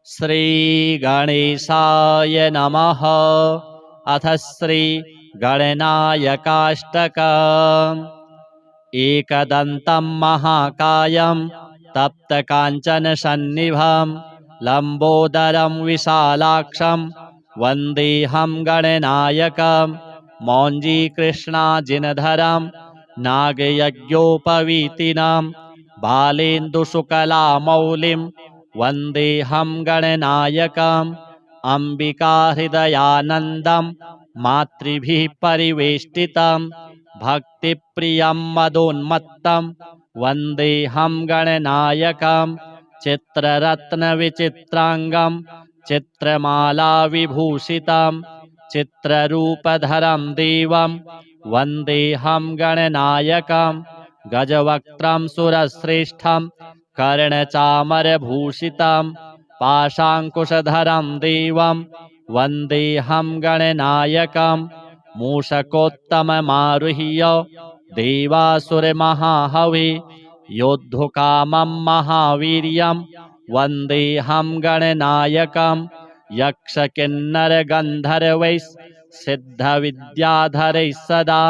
श्रीगणेशाय नमः। अथ श्रीगणनायकाष्टकम्। एकदन्तं महाकायं तप्तकाञ्चनसन्निभं लम्बोदरं विशालाक्षं वन्देऽहं गणनायकं। मौञ्जीकृष्णाजिनधरं नागयज्ञोपवीतिनं बालेन्दुशुकलामौलिं वन्देऽहं गणनायकम्। अम्बिकाहृदयानन्दं मातृभिः परिवेष्टितं भक्तिप्रियं मदोन्मत्तं वन्देऽहं गणनायकम्। चित्ररत्नविचित्राङ्गं चित्रमालाविभूषितं चित्ररूपधरं देवं वन्देऽहं गणनायकम्। गजवक्त्रं सुरश्रेष्ठं कर्णचामरभूषितं पाशाङ्कुशधरं देवं वन्देऽहं गणनायकम्। मूषकोत्तममारुह्य देवासुरमहाहवे योद्धुकामं महावीर्यं वन्देऽहं गणनायकम्। यक्षकिन्नरगन्धर्वैः सिद्धविद्याधरैः सदा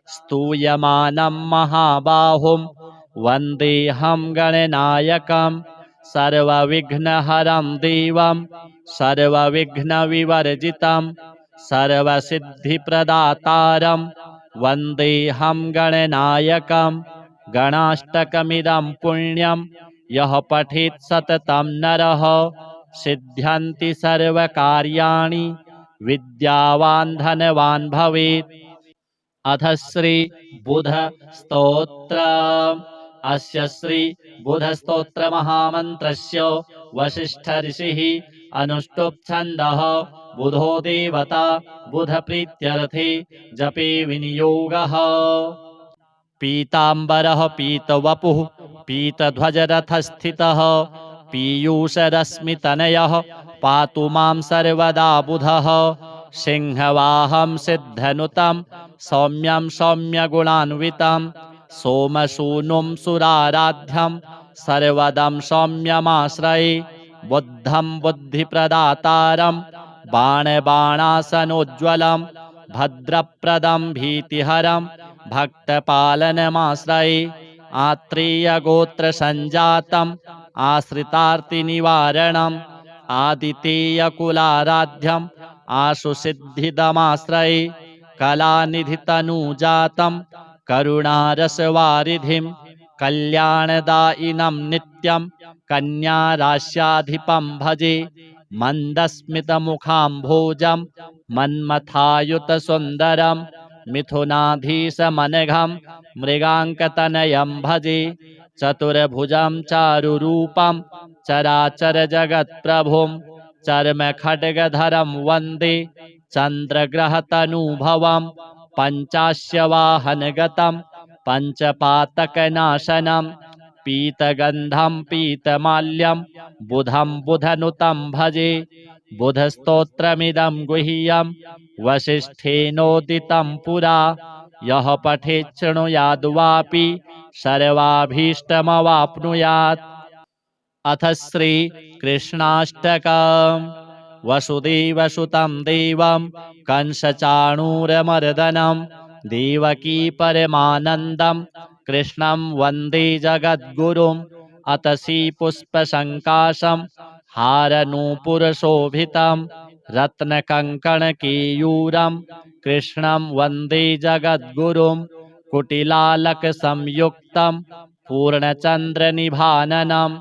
स्तूयमानं महाबाहुं वन्देऽहं गणनायकम्। सर्वविघ्नहरं देवं सर्वविघ्नविवर्जितं सर्वसिद्धिप्रदातारं वन्देऽहं गणनायकम्। गणाष्टकमिदं पुण्यं यः पठेत् सततं नरः सिद्ध्यन्ति सर्वकार्याणि विद्यावान् धनवान् भवेत्। अथ श्री बुधस्तोत्रम्। अस्य श्री बुधस्तोत्रमहामन्त्रस्य वसिष्ठ ऋषिः अनुष्टुप् छन्दः। बुधो देवता बुधप्रीत्यर्थे जपे विनियोगः। पीताम्बरः पीतवपुः पीतध्वजरथस्थितः पीयूषरश्मितनयः पातु मां सर्वदा बुधः। सिंहवाहं सिद्धनुतं सौम्यं सौम्यगुणान्वितं सोमसूनुं सुराराध्यं सर्वदं सौम्यमाश्रये। बुद्धं बुद्धिप्रदातारं बाणबाणासनोज्ज्वलं भद्रप्रदं भीतिहरं भक्तपालनमाश्रये। आत्रेयगोत्रसञ्जातम् आश्रितार्तिनिवारणम् आदितेयकुलाराध्यम् आशुसिद्धिदमाश्रये। कलानिधितनुजातं करुणारसवारिधिं कल्याणदायिनं नित्यं कन्याराश्याधिपं भजे। मन्दस्मितमुखाम्भोजं मन्मथायुतसुन्दरं मिथुनाधीशमनघं मृगाङ्कतनयं भजे। चतुर्भुजं चारुरूपं चराचरजगत्प्रभुं चर्मखड्गधरं वन्दे चन्द्रग्रहतनुभवं। पञ्चास्यवाहनगतं पञ्चपातकनाशनं पीतगन्धं पीतमाल्यं बुधं बुधनुतं भजे। बुधस्तोत्रमिदं गुह्यं वसिष्ठेनोदितं पुरा यः पठेत् शृणुयाद्वापि सर्वाभीष्टमवाप्नुयात्। अथ श्रीकृष्णाष्टकम्। वसुदेवसुतं देवं कंसचाणूरमर्दनं देवकी परमानन्दं कृष्णं वन्दे जगद्गुरुम्। अतसी पुष्पसङ्काशं हारनूपुरशोभितं रत्नकङ्कणकेयूरं कृष्णं वन्दे जगद्गुरुम्। कुटिलालकसंयुक्तं पूर्णचन्द्रनिभाननं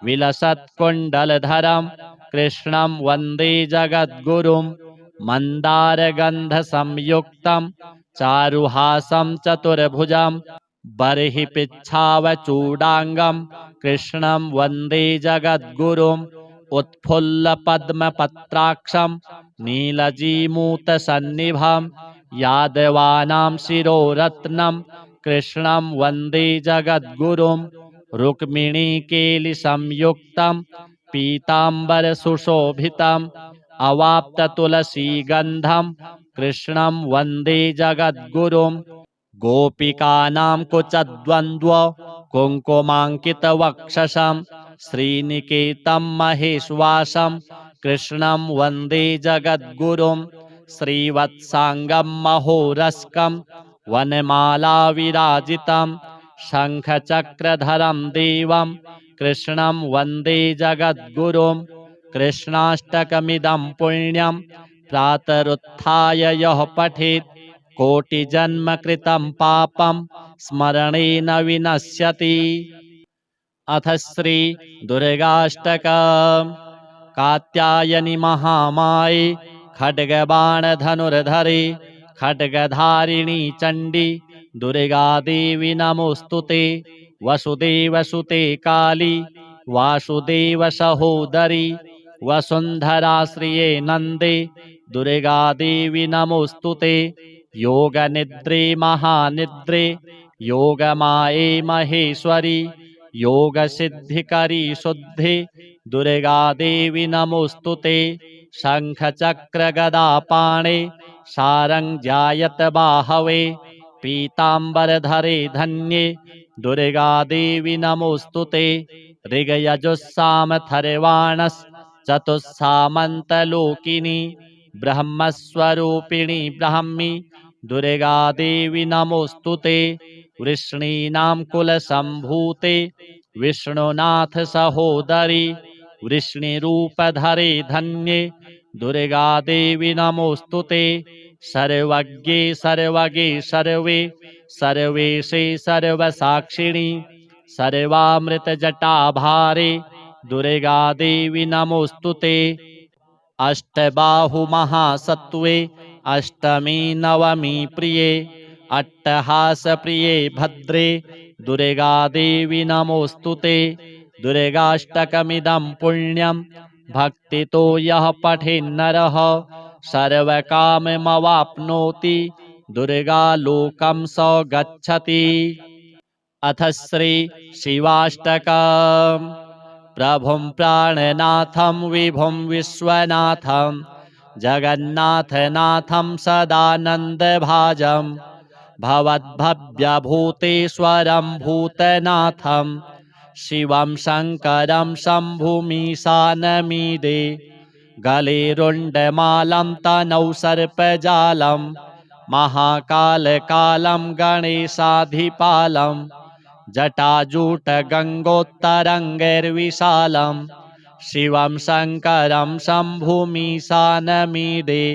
विलसत्कुण्डलधरं कृष्णं वन्दे जगद्गुरुम्। मन्दारगन्धसंयुक्तं चारुहासं चतुर्भुजं बर्हिपिच्छावचूडाङ्गं कृष्णं वन्दे जगद्गुरुम्। उत्फुल्लपद्मपत्राक्षं नीलजीमूतसन्निभं यादवानां शिरोरत्नं कृष्णं वन्दे जगद्गुरुम्। रुक्मिणीकेलिसंयुक्तं पीताम्बरसुशोभितम् अवाप्ततुलसीगन्धं कृष्णं वन्दे जगद्गुरुम्। गोपिकानां कुचद्वन्द्व कुङ्कुमाङ्कितवक्षसं श्रीनिकेतं महेश्वासं कृष्णं वन्दे जगद्गुरुं श्रीवत्साङ्गं महोरस्कं वनमालाविराजितं शङ्खचक्रधरं देवं कृष्णं वन्दे जगद्गुरुं कृष्णाष्टकमिदं पुण्यं प्रातरुत्थाय यः पठेत् कोटिजन्मकृतं पापं स्मरणेन विनश्यति। अथ श्री दुर्गाष्टकम्। कात्यायनि महामाये खड्गबाणधनुर्धरे खड्गधारिणी चण्डी दुर्गादेवी नमोऽस्तुते। वसुदेवसुते काली वासुदेवसहोदरी वसुन्धराश्रिये नन्दे दुर्गादेवी नमोऽस्तुते। योगनिद्रे महानिद्रे योगमाये महेश्वरी योगसिद्धिकरी शुद्धे दुर्गादेवी नमोऽस्तुते। शङ्खचक्रगदापाणे सारङ्ग्यायत बाहवे पीताम्बरधरे धन्ये दुर्गादेवी नमोऽस्तुते। ऋगयजुस्सामथर्वाणश्चतुस्सामन्तलोकिनी ब्रह्मस्वरूपिणी ब्राह्मी दुर्गादेवी नमोऽस्तुते। वृष्णीनां कुलसम्भूते विष्णुनाथ सहोदरी वृष्णिरूपधरे धन्ये दुर्गादेवी नमोऽस्तुते। सर्वज्ञे सर्वगे सर्वे सर्वेशे सर्वसाक्षिणी सर्वामृतजटाभारे दुर्गादेवी नमोऽस्तुते। अष्टबाहुमहासत्त्वे अष्टमी नवमी प्रिये अट्टहासप्रिये भद्रे दुर्गादेवी नमोऽस्तुते। दुर्गाष्टकमिदं पुण्यं भक्तितो यः पठेन्नरः सर्वकाममवाप्नोति दुर्गालोकं स गच्छति। अथ श्री शिवाष्टकम्। प्रभुं प्राणनाथं विभुं विश्वनाथं जगन्नाथनाथं सदानन्दभाजं भवद्भव्यभूतेश्वरं भूतनाथं शिवं शङ्करं शम्भुमीशानमीडे। गलेरुण्डमालं तनौ सर्पजालं महाकालकालं गणेशाधिपालं जटाजूटगङ्गोत्तरङ्गैर्विशालं शिवं शङ्करं शम्भुमीशानमीडे।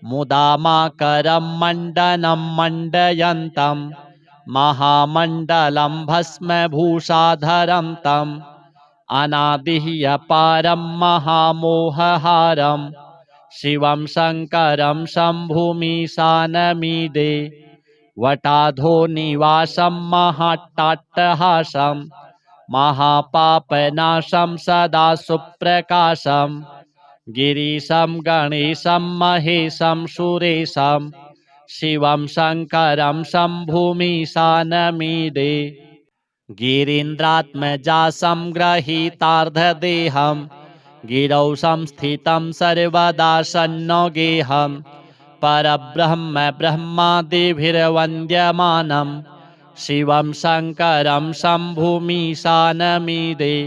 मुदामाकरं मण्डनं मण्डयन्तं महामण्डलं भस्मभूषाधरं तं अनादिह्यपारं महामोहहारं शिवं शङ्करं शम्भुमीशानमीडे। वटाधो निवासं महाट्टाट्टहासं महापापनाशं सदा सुप्रकाशं गिरीशं गणेशं महेशं सुरेशं शिवं शङ्करं शम्भुमीशानमीडे। गिरीन्द्रात्मजासं ग्रहीतार्धदेहं गिरौ संस्थितं सर्वदा सन्नगेहं परब्रह्म ब्रह्मादिभिर्वन्द्यमानं शिवं शङ्करं शम्भुमीशानमीडे।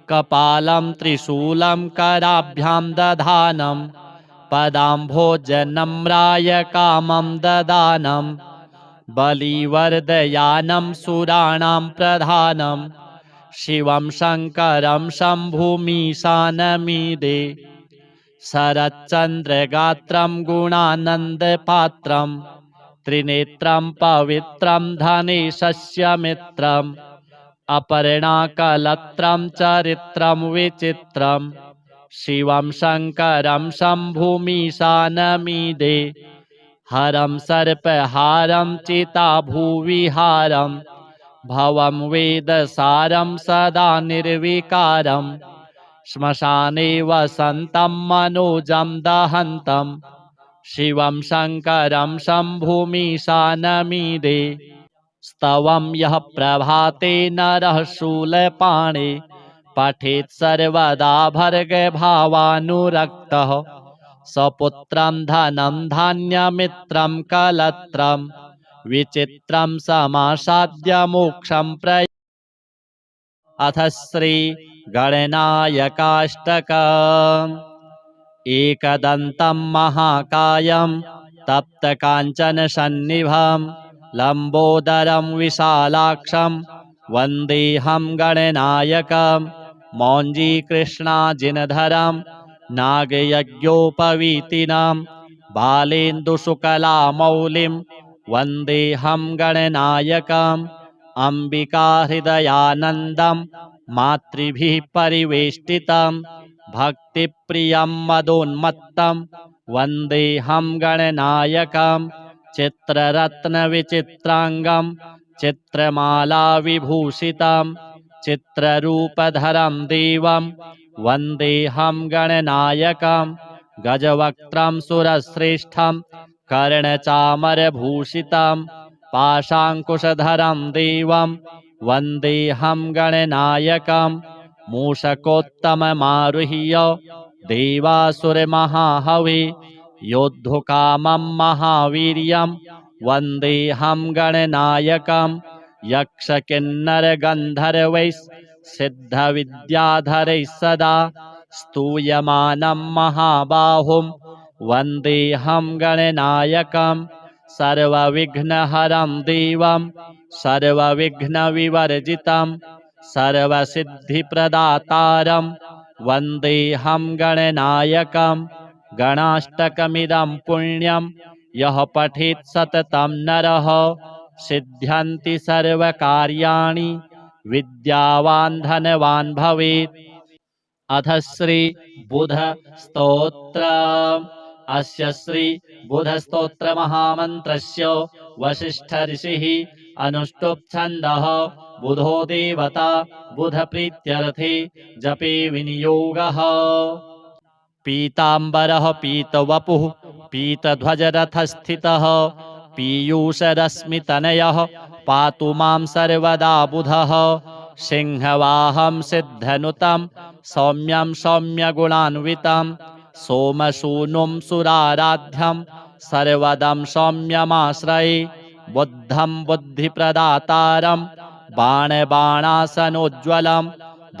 कपालं त्रिशूलं कराभ्यां दधानं पदाम्भोजनम्राय कामं ददानं बलिवर्दयानं सुराणां प्रधानं शिवं शङ्करं शम्भुमीशानमीडे। शरच्चन्द्रगात्रं गुणानन्दपात्रं त्रिनेत्रं पवित्रं धनेशस्य मित्रम् अपर्णाकलत्रं चरित्रं विचित्रं शिवं शङ्करं शम्भुमीशानमीडे। हरं सर्पहारं चिताभुविहारं भवं वेदसारं सदा निर्विकारं श्मशाने वसन्तं मनोजं दहन्तं शिवं शङ्करं शम्भुमीशानमीडे। स्तवं यः प्रभाते नरः शूलपाणे पठेत् सर्वदा भर्गभावानुरक्तः सपुत्रं धनं धान्यमित्रं कलत्रं विचित्रं समासाद्य मोक्षं प्रयाति। अथ श्री गणनायकाष्टकम् एकदन्तं महाकायं तप्तकाञ्चनसन्निभं लम्बोदरं विशालाक्षं वन्देऽहं गणनायकं मौञ्जीकृष्णाजिनधरं नागयज्ञोपवीतिनं बालेन्दुशुकलामौलिं वन्देऽहं गणनायकम् अम्बिकाहृदयानन्दं मातृभिः परिवेष्टितं भक्तिप्रियं मदोन्मत्तं वन्देऽहं गणनायकं चित्ररत्नविचित्राङ्गं चित्रमालाविभूषितं चित्ररूपधरं देवं वन्देऽहं गणनायकं गजवक्त्रं सुरश्रेष्ठं कर्णचामरभूषितं पाशाङ्कुशधरं देवं वन्देऽहं गणनायकं मूषकोत्तममारुह्य देवासुरमहाहवे योद्धुकामं महावीर्यं वन्देऽहं गणनायकं यक्षकिन्नरगन्धर्वैः सिद्धविद्याधरैः सदा स्तूयमानं महाबाहुं वन्देऽहं गणनायकं सर्वविघ्नहरं देवं सर्वविघ्नविवर्जितं सर्वसिद्धिप्रदातारं वन्देऽहं गणनायकं गणाष्टकमिदं पुण्यं यः पठेत् सततं नरः सिद्ध्यन्ति सर्वकार्याणि विद्यावान् धनवान् भवेत्। अथ श्री बुध स्तोत्र। अस्य श्री बुध स्तोत्र महामन्त्रस्य वसिष्ठ ऋषिः अनुष्टुप् छन्दः बुधो देवता बुध प्रीत्यर्थे जपे विनियोगः। पीताम्बरः पीतवपुः पीतध्वजरथस्थितः पीयूषरश्मितनयः पातु मां सर्वदा बुधः। सिंहवाहं सिद्धनुतं सौम्यं सौम्यगुणान्वितं सोमसूनुं सुराराध्यं सर्वदं सौम्यमाश्रये बुद्धं बुद्धिप्रदातारं बाणबाणासनोज्ज्वलं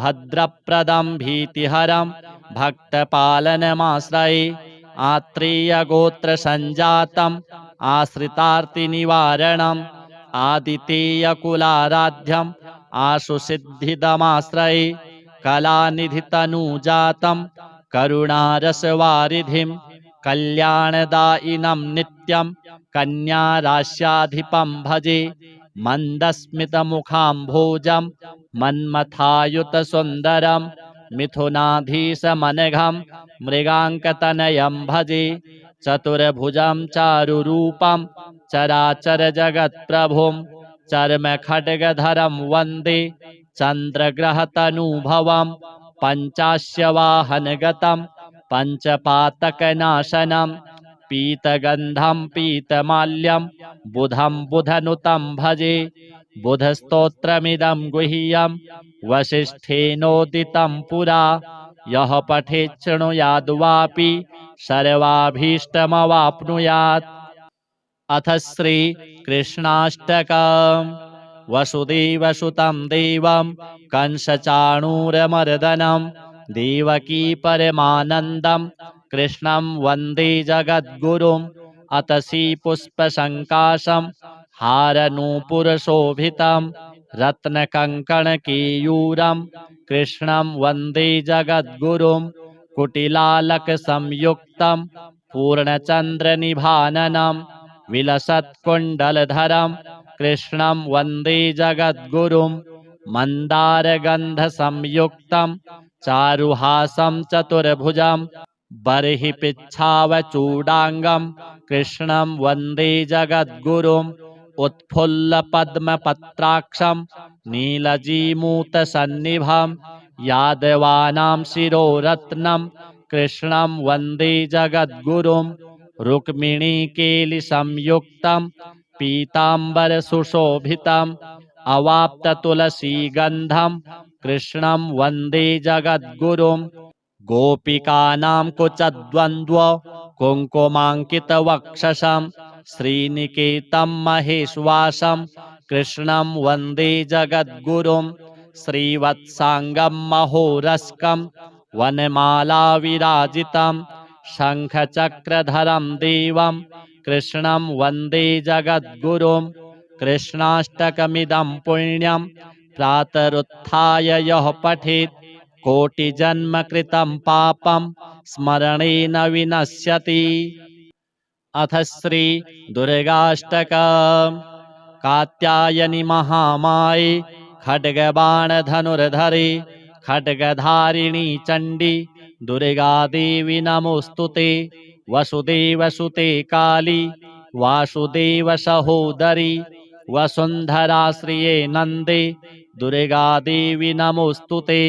भद्रप्रदं भीतिहरं भक्तपालनमाश्रये आत्रेयगोत्रसञ्जातम् आश्रितार्तिनिवारणम् आदितेयकुलाराध्यम् आशुसिद्धिदमाश्रये कलानिधितनुजातं करुणारसवारिधिं कल्याणदायिनं नित्यं कन्याराश्याधिपं भजे मन्दस्मितमुखाम्भोजं मन्मथायुतसुन्दरं मिथुनाधीशमनघं मृगाङ्कतनयं भजे चतुर्भुजं चारुरूपं चराचरजगत्प्रभुं चर्मखड्गधरं वन्दे चन्द्रग्रहतनुभवं पञ्चास्यवाहनगतं पञ्चपातकनाशनं पीतगन्धं पीतमाल्यं बुधं बुधनुतं भजे बुधस्तोत्रमिदं गुह्यं वसिष्ठेनोदितं पुरा यः पठेत् शृणुयाद्वापि सर्वाभीष्टमवाप्नुयात्। अथ श्री कृष्णाष्टकम्। वसुदेवसुतं देवं कंसचाणूरमर्दनं देवकी परमानन्दं कृष्णं वन्दे जगद्गुरुम्। अतसी पुष्पसङ्काशं हारनूपुरशोभितं रत्नकङ्कणकेयूरं कृष्णं वन्दे जगद्गुरुम्। कुटिलालकसंयुक्तं पूर्णचन्द्रनिभाननं विलसत्कुण्डलधरं कृष्णं वन्दे जगद्गुरुम्। मन्दारगन्धसंयुक्तं चारुहासं चतुर्भुजं बर्हिपिच्छावचूडाङ्गं कृष्णं वन्दे जगद्गुरुम्। उत्फुल्लपद्मपत्राक्षं नीलजीमूतसन्निभं यादवानां शिरोरत्नं कृष्णं वन्दे जगद्गुरुम्। रुक्मिणीकेलिसंयुक्तं पीताम्बरसुशोभितम् अवाप्ततुलसीगन्धं कृष्णं वन्दे जगद्गुरुम्। गोपिकानां कुचद्वन्द्व कुङ्कुमाङ्कितवक्षसं श्रीनिकेतं महेश्वासं कृष्णं वन्दे जगद्गुरुम्। श्रीवत्साङ्गं महोरस्कं वनमालाविराजितं शङ्खचक्रधरं देवं कृष्णं वन्दे जगद्गुरुं कृष्णाष्टकमिदं पुण्यं प्रातरुत्थाय यः पठेत् कोटिजन्मकृतं पापं स्मरणेन विनश्यति। अथ श्री दुर्गाष्टकम्। कात्यायनि महामाये खड्गबाणधनुर्धरे खड्गधारिणी चण्डी दुर्गादेवी नमोऽस्तुते। वसुदेवसुते काली वासुदेवसहोदरी वसुन्धराश्रिये नन्दे दुर्गादेवी नमोऽस्तुते।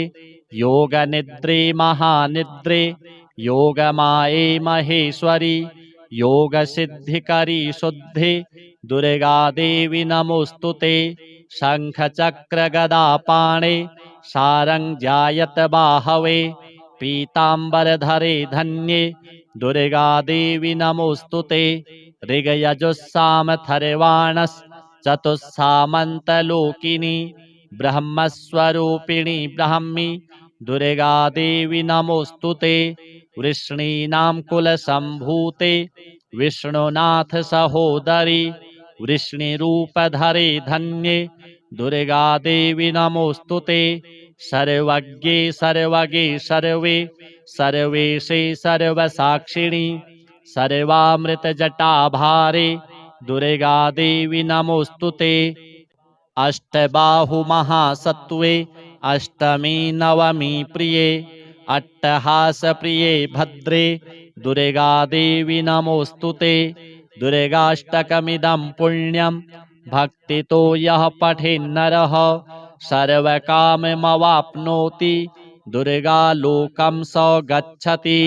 योगनिद्रे महानिद्रे योगमाये महेश्वरी योगसिद्धिकरी शुद्धे दुर्गादेवी नमोऽस्तुते। शङ्खचक्रगदापाणे सारङ्ग्यायत बाहवे पीताम्बरधरे धन्ये दुर्गादेवी नमोऽस्तुते। ऋगयजुस्सामथर्वाणश्चतुस्सामन्तलोकिनी ब्रह्मस्वरूपिणी ब्राह्मी दुर्गादेवी नमोऽस्तुते। वृष्णीनां कुलसम्भूते विष्णुनाथ सहोदरी वृष्णिरूपधरे धन्ये दुर्गादेवी नमोऽस्तुते। सर्वज्ञे सर्वगे सर्वे सर्वेशे सर्वसाक्षिणी सर्वामृतजटाभारे दुर्गादेवी नमोऽस्तुते। अष्टबाहुमहासत्त्वे अष्टमी नवमी प्रिये अट्टहासप्रिये भद्रे दुर्गादेवी नमोऽस्तुते। दुर्गाष्टकमिदं पुण्यं भक्तितो यः पठेन्नरः सर्वकाममवाप्नोति दुर्गालोकं स गच्छति।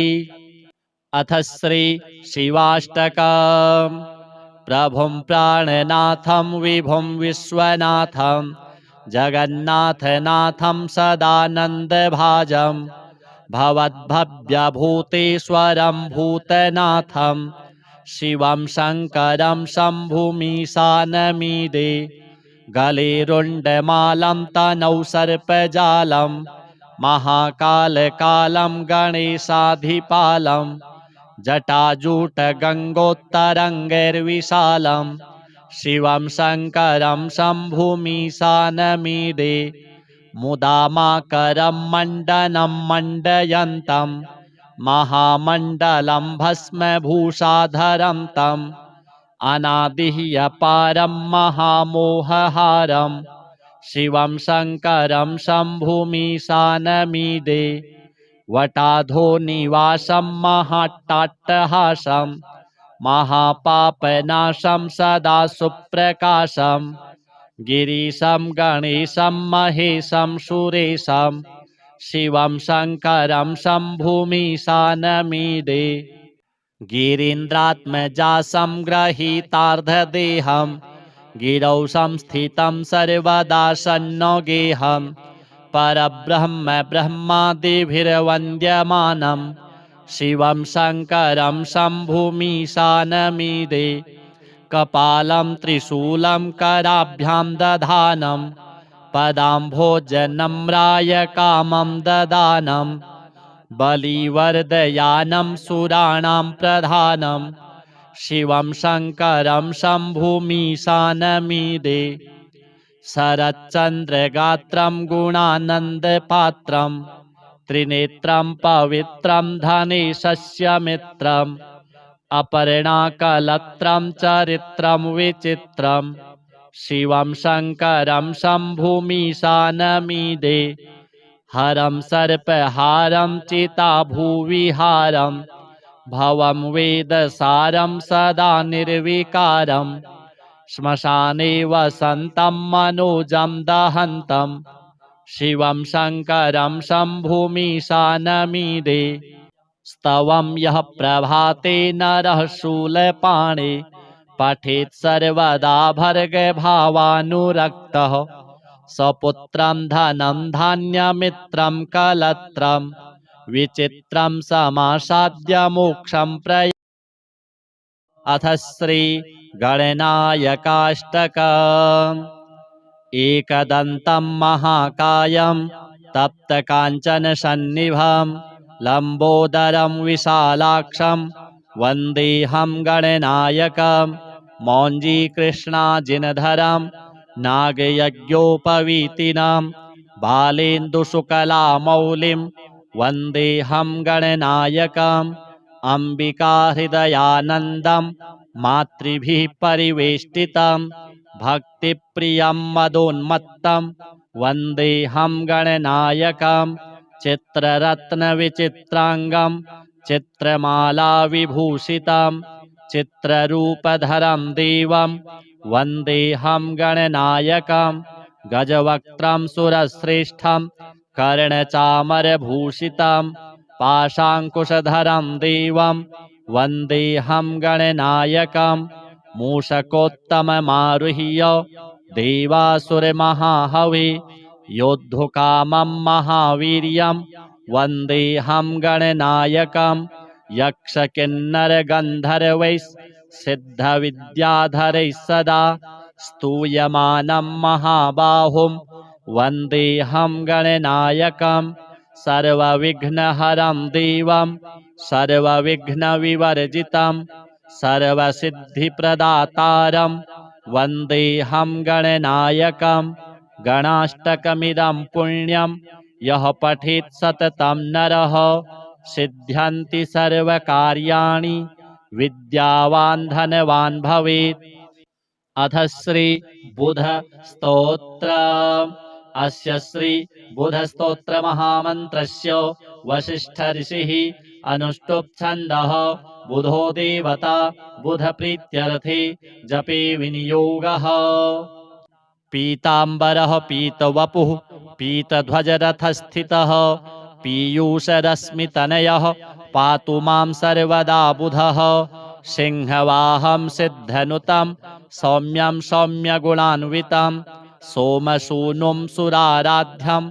अथ श्री शिवाष्टकम्। प्रभुं प्राणनाथं विभुं विश्वनाथं जगन्नाथनाथं सदानन्दभाजं भवद्भव्यभूतेश्वरं भूतनाथं शिवं शङ्करं शम्भुमीशानमीडे। गले रुण्डमालं तनौ सर्पजालं महाकालकालं गणेशाधिपालं जटाजूटगङ्गोत्तरङ्गैर्विशालं शिवं शङ्करं शम्भुमीशानमीडे। मुदामाकरं मण्डनं मण्डयन्तं महामण्डलं भस्मभूषाधरं तम् अनादिः अपारं महामोहहारं शिवं शङ्करं शम्भुमीशानमीडे। वटाधो निवासं महाट्टाट्टहासं महापापनाशं सदा सुप्रकाशं गिरीशं गणेशं महेशं सुरेशं शिवं शङ्करं शम्भुमीशानमीडे। गिरीन्द्रात्मजासं ग्रहीतार्धदेहं गिरौ संस्थितं सर्वदा सन्नगेहं परब्रह्म ब्रह्मादिभिर्वन्द्यमानं शिवं शङ्करं शम्भुमीशानमीडे। कपालं त्रिशूलं कराभ्यां दधानं पदाम्भोजनम्राय कामं ददानं बलिवर्दयानं सुराणां प्रधानं शिवं शङ्करं शम्भुमीशानमीडे। शरच्चन्द्रगात्रं गुणानन्दपात्रं त्रिनेत्रं पवित्रं धनेशस्य मित्रम् अपर्णाकलत्रं चरित्रं विचित्रं शिवं शङ्करं शम्भुमीशानमीडे। हरं सर्पहारं चिताभुविहारं भवं वेदसारं सदा निर्विकारं श्मशाने वसन्तं मनोजं दहन्तं शिवं शङ्करं शम्भुमीशानमीडे। स्तवं यः प्रभाते नरः शूलपाणे पठेत् सर्वदा भर्गभावानुरक्तः सपुत्रं धनं धान्यमित्रं कलत्रं विचित्रं समासाद्य मोक्षं प्रयाति। अथ श्री गणनायकाष्टकम्। एकदन्तं महाकायं तप्तकाञ्चनसन्निभं लम्बोदरं विशालाक्षं वन्देऽहं गणनायकं मौञ्जीकृष्णाजिनधरं नागयज्ञोपवीतिनं बालेन्दुशुकलामौलिं वन्देऽहं गणनायकम् अम्बिकाहृदयानन्दं मातृभिः परिवेष्टितं भक्तिप्रियं मदोन्मत्तं वन्देऽहं गणनायकं चित्ररत्नविचित्राङ्गं चित्रमालाविभूषितं चित्ररूपधरं देवं वन्देऽहं गणनायकं गजवक्त्रं सुरश्रेष्ठं कर्णचामरभूषितं पाशाङ्कुशधरं देवं वन्देऽहं गणनायकं मूषकोत्तममारुह्य देवासुरमहाहवे योद्धुकामं महावीर्यं वन्देऽहं गणनायकं यक्षकिन्नरगन्धर्वैः सिद्धविद्याधरैः सदा स्तूयमानं महाबाहुं वन्देऽहं गणनायकं सर्वविघ्नहरं देवं सर्वविघ्नविवर्जितं सर्वसिद्धिप्रदातारं वन्देऽहं गणनायकं गणाष्टकमिदं पुण्यं यः पठेत् सततं नरः सिद्ध्यन्ति सर्वकार्याणि विद्यावान् धनवान् भवेत्। अथ श्री बुध स्तोत्र। अस्य श्री बुध स्तोत्र महामन्त्रस्य वसिष्ठ ऋषिः अनुष्टुप् छन्दः बुधो देवता बुध प्रीत्यर्थे जपे विनियोगः। पीताम्बरः पीतवपुः पीतध्वजरथस्थितः पीयूषरश्मितनयः पातु मां सर्वदा बुधः। सिंहवाहं सिद्धनुतं सौम्यं सौम्यगुणान्वितं सोमसूनुं सुराराध्यं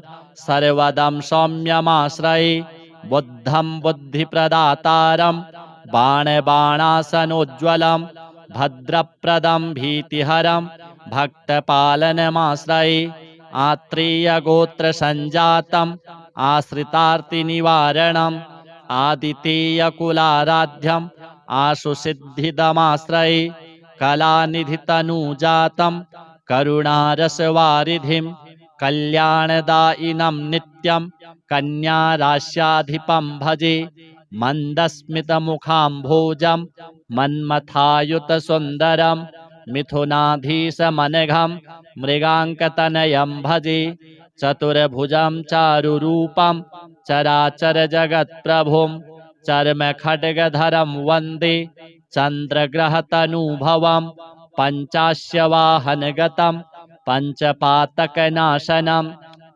सर्वदं सौम्यमाश्रये बुद्धं बुद्धिप्रदातारं बाणबाणासनोज्ज्वलं भद्रप्रदं भीतिहरं भक्तपालनमाश्रये आत्रेयगोत्रसञ्जातम् आश्रितार्तिनिवारणम् आदितेयकुलाराध्यम् आशुसिद्धिदमाश्रये कलानिधितनुजातं करुणारसवारिधिं कल्याणदायिनं नित्यं कन्याराश्याधिपं भजे मन्दस्मितमुखाम्भोजं मन्मथायुतसुन्दरं मिथुनाधीशमनघं मृगाङ्कतनयं भजे चतुर्भुजं चारुरूपं चराचरजगत्प्रभुं चर्मखड्गधरं वन्दे चन्द्रग्रहतनुभवं पञ्चास्यवाहनगतं पञ्चपातकनाशनं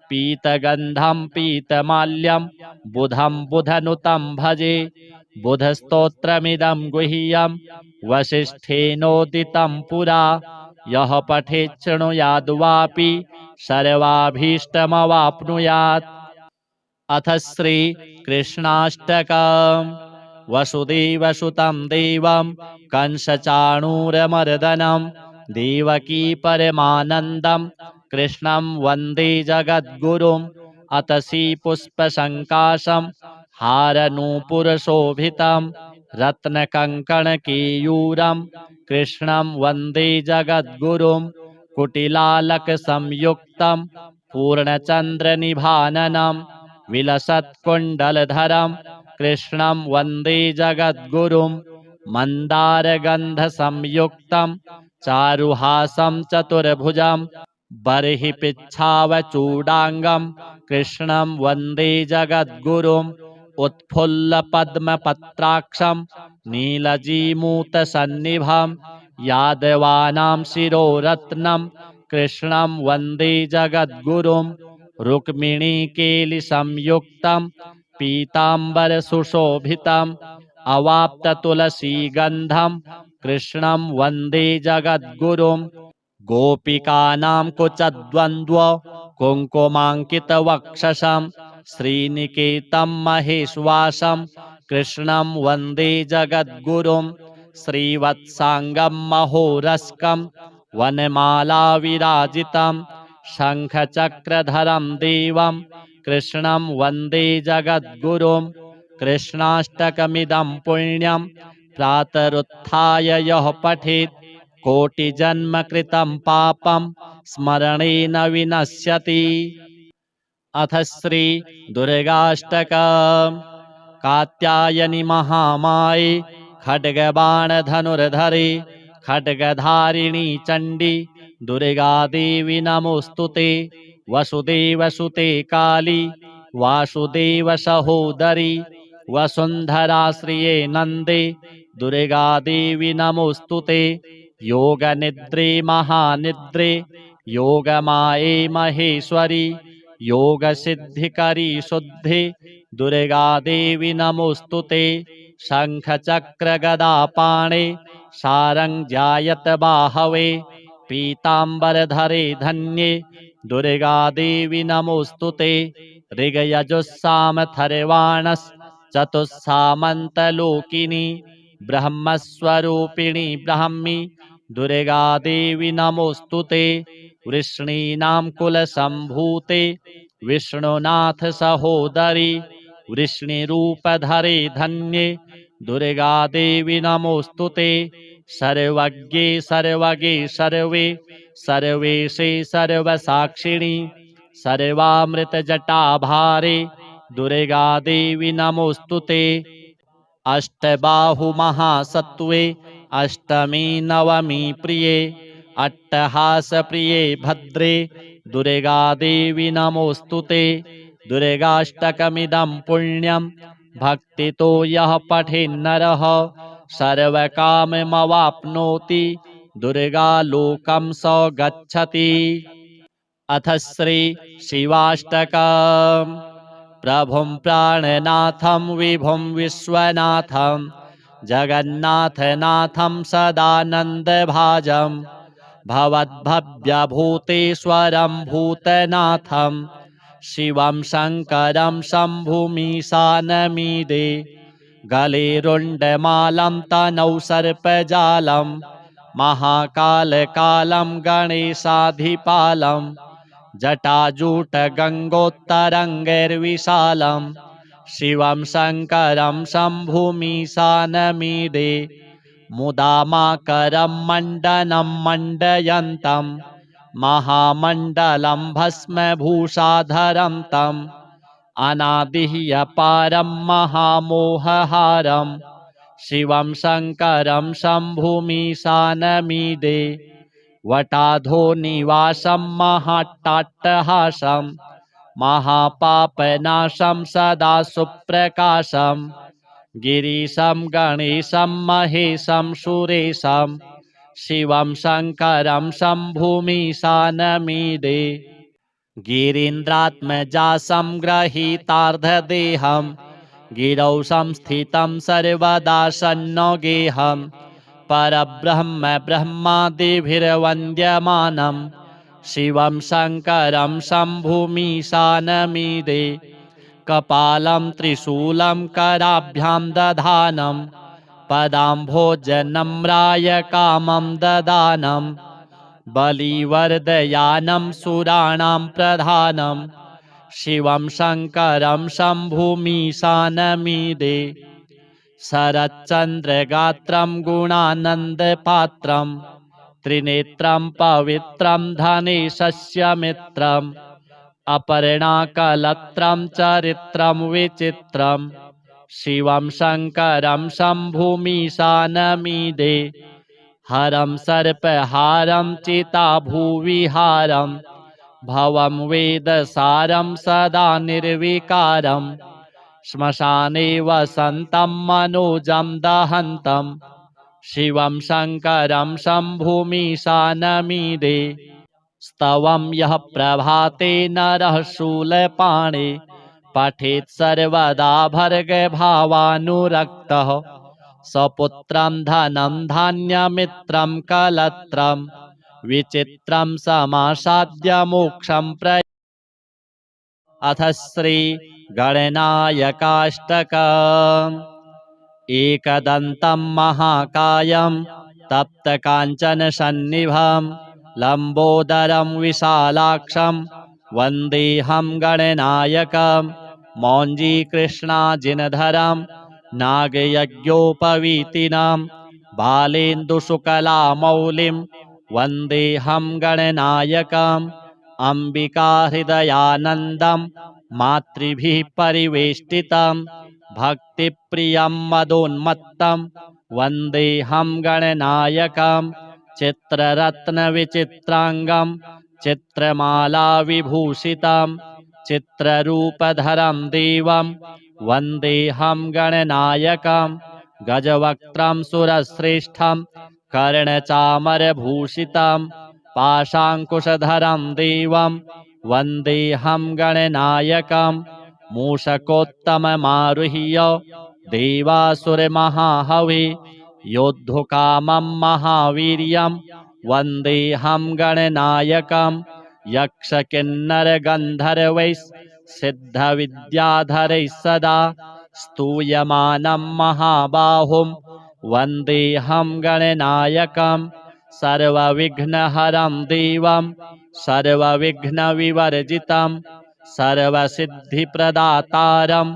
पीतगन्धं पीतमाल्यं बुधं बुधनुतं भजे बुधस्तोत्रमिदं गुह्यं वसिष्ठेनोदितं पुरा यः पठेत् शृणुयाद्वापि सर्वाभीष्टमवाप्नुयात्। अथ श्री कृष्णाष्टकम्। वसुदेवसुतं देवं कंसचाणूरमर्दनं देवकी परमानन्दं कृष्णं वन्दे जगद्गुरुम् अतसी पुष्पसङ्काशं हारनूपुरशोभितं रत्नकङ्कणकेयूरं कृष्णं वन्दे जगद्गुरुं कुटिलालकसंयुक्तं पूर्णचन्द्रनिभाननं विलसत्कुण्डलधरं कृष्णं वन्दे जगद्गुरुं मन्दारगन्धसंयुक्तं चारुहासं चतुर्भुजं बर्हिपिच्छावचूडाङ्गं कृष्णं वन्दे जगद्गुरुं उत्फुल्लपद्मपत्राक्षं नीलजीमूतसन्निभं यादवानां शिरोरत्नं कृष्णं वन्दे जगद्गुरुं रुक्मिणीकेलिसंयुक्तं पीताम्बरसुशोभितम् अवाप्ततुलसीगन्धं कृष्णं वन्दे जगद्गुरुं गोपिकानां कुचद्वन्द्व कुङ्कुमाङ्कितवक्षसं श्रीनिकेतं महेश्वासं कृष्णं वन्दे जगद्गुरुं श्रीवत्साङ्गं महोरस्कं वनमालाविराजितं शङ्खचक्रधरं देवं कृष्णं वन्दे जगद्गुरुं कृष्णाष्टकमिदं पुण्यं प्रातरुत्थाय यः पठेत् कोटिजन्मकृतं पापं स्मरणेन विनश्यति। अथ श्री दुर्गाष्टकम्। कात्यायनि महामाये खड्गबाणधनुर्धरे खड्गधारिणी चण्डी दुर्गादेवी नमोऽस्तुते। वसुदेवसुते काली वासुदेवसहोदरी वसुन्धराश्रिये नन्दे दुर्गादेवी नमोऽस्तुते। योगनिद्रे महानिद्रे योगमाये महेश्वरी योगसिद्धिकरी शुद्धे दुर्गादेवी नमोऽस्तुते। शङ्खचक्रगदापाणे सारङ्ग्यायत बाहवे पीताम्बरधरे धन्ये दुर्गादेवी नमोऽस्तुते। ऋगयजुस्सामथर्वाणश्चतुस्सामन्तलोकिनी ब्रह्मस्वरूपिणी ब्राह्मी दुर्गादेवी नमोऽस्तुते। वृष्णीनां कुलसम्भूते विष्णुनाथ सहोदरी वृष्णिरूपधरे धन्ये दुर्गादेवी नमोऽस्तुते। सर्वज्ञे सर्वगे सर्वे सर्वेशे सर्वसाक्षिणी सर्वामृतजटाभारे दुर्गादेवी नमोऽस्तुते। अष्टबाहुमहासत्त्वे अष्टमी नवमी प्रिये अट्टहासप्रिये भद्रे दुर्गादेवी नमोऽस्तुते। दुर्गाष्टकमिदं पुण्यं भक्तितो यः पठेन्नरः सर्वकाममवाप्नोति दुर्गालोकं स गच्छति। अथ श्री शिवाष्टकम्। प्रभुं प्राणनाथं विभुं विश्वनाथं जगन्नाथनाथं सदानन्दभाजं भवद्भव्यभूतेश्वरं भूतनाथं शिवं शङ्करं शम्भुमीशानमीडे। गले रुण्डमालं तनौ सर्पजालं महाकालकालं गणेशाधिपालं जटाजूटगङ्गोत्तरङ्गैर्विशालं शिवं शङ्करं शम्भुमीशानमीडे। मुदामाकरं मण्डनं मण्डयन्तं महामण्डलं भस्मभूषाधरं तम् अनादिह्यपारं महामोहहारं शिवं शङ्करं शम्भुमीशानमीडे। वटाधो निवासं महाट्टाट्टहासं महापापनाशं सदा सुप्रकाशं गिरीशं गणेशं महेशं सुरेशं शिवं शङ्करं शम्भुमीशानमीडे। गिरीन्द्रात्मजासं ग्रहीतार्धदेहं गिरौ संस्थितं सर्वदा सन्नगेहं परब्रह्म ब्रह्मादिभिर्वन्द्यमानं शिवं शङ्करं शम्भुमीशानमीडे। कपालं त्रिशूलं कराभ्यां दधानं पदाम्भोजनम्राय कामं ददानं बलिवर्दयानं सुराणां प्रधानं शिवं शङ्करं शम्भुमीशानमीडे। शरच्चन्द्रगात्रं गुणानन्दपात्रं त्रिनेत्रं पवित्रं धनेशस्य मित्रम् अपर्णाकलत्रं चरित्रं विचित्रं शिवं शङ्करं शम्भुमीशानमीडे। हरं सर्पहारं चिताभुविहारं भवं वेदसारं सदा निर्विकारं श्मशाने वसन्तं मनोजं दहन्तं शिवं शङ्करं शम्भुमीशानमीडे। स्तवं यः प्रभाते नरः शूलपाणे पठेत् सर्वदा भर्गभावानुरक्तः सपुत्रं धनं धान्यमित्रं कलत्रं विचित्रं समासाद्य मोक्षं अथ श्री गणनायकाष्टकम्। एकदन्तं महाकायं तप्तकाञ्चनसन्निभं लंबोदरं विशालाक्षं वन्देऽहं गणनायकं मौञ्जीकृष्णाजिनधरं नागयज्ञोपवीतिनं बालेन्दुशुकलामौलिं वन्देऽहं गणनायकम् अम्बिकाहृदयानन्दं मातृभिः परिवेष्टितं भक्तिप्रियं मदोन्मत्तं वन्देऽहं गणनायकं चित्ररत्नविचित्राङ्गं चित्रमालाविभूषितं चित्ररूपधरं देवं वन्देऽहं गणनायकं गजवक्त्रं सुरश्रेष्ठं कर्णचामरभूषितं पाशाङ्कुशधरं देवं वन्देऽहं गणनायकं मूषकोत्तममारुह्य देवासुरमहाहवे योद्धुकामं महावीर्यं वन्देऽहं गणनायकं यक्षकिन्नरगन्धर्वैः सदा स्तूयमानं महाबाहुं वन्देऽहं गणनायकं सर्वविघ्नहरं देवं सर्वविघ्नविवर्जितं सर्वसिद्धिप्रदातारं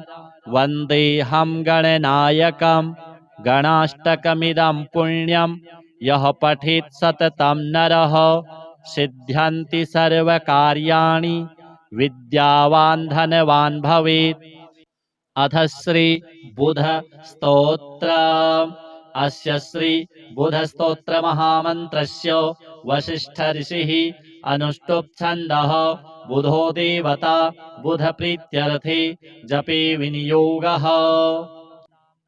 वन्देऽहं गणनायकं गणाष्टकमिदं पुण्यं यः पठेत् सततं नरः सिद्ध्यन्ति सर्वकार्याणि विद्यावान् धनवान् भवेत्। अथ श्री बुध स्तोत्र। अस्य श्री बुध स्तोत्र महामन्त्रस्य वसिष्ठ ऋषिः अनुष्टुप् छन्दः बुधो देवता बुध प्रीत्यर्थे जपे विनियोगः।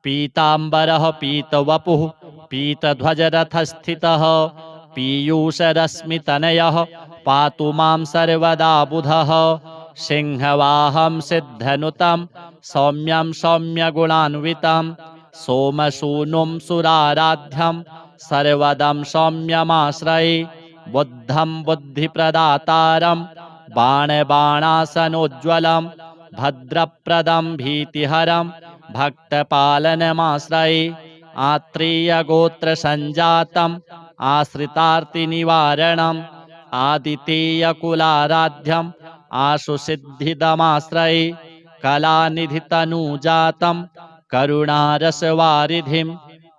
पीताम्बरः पीतवपुः पीतध्वजरथस्थितः पीयूषरश्मितनयः पातु मां सर्वदा बुधः सिंहवाहं सिद्धनुतं सौम्यं सौम्यगुणान्वितं सोमसूनुं सुराराध्यं सर्वदं सौम्यमाश्रये बुद्धं बुद्धिप्रदातारं बाणबाणासनोज्ज्वलं भद्रप्रदं भीतिहरं भक्तपालनमाश्रये आत्रेयगोत्रसञ्जातम् आश्रितार्तिनिवारणम् आदितेयकुलाराध्यम् आशुसिद्धिदमाश्रये कलानिधितनुजातं करुणारसवारिधिं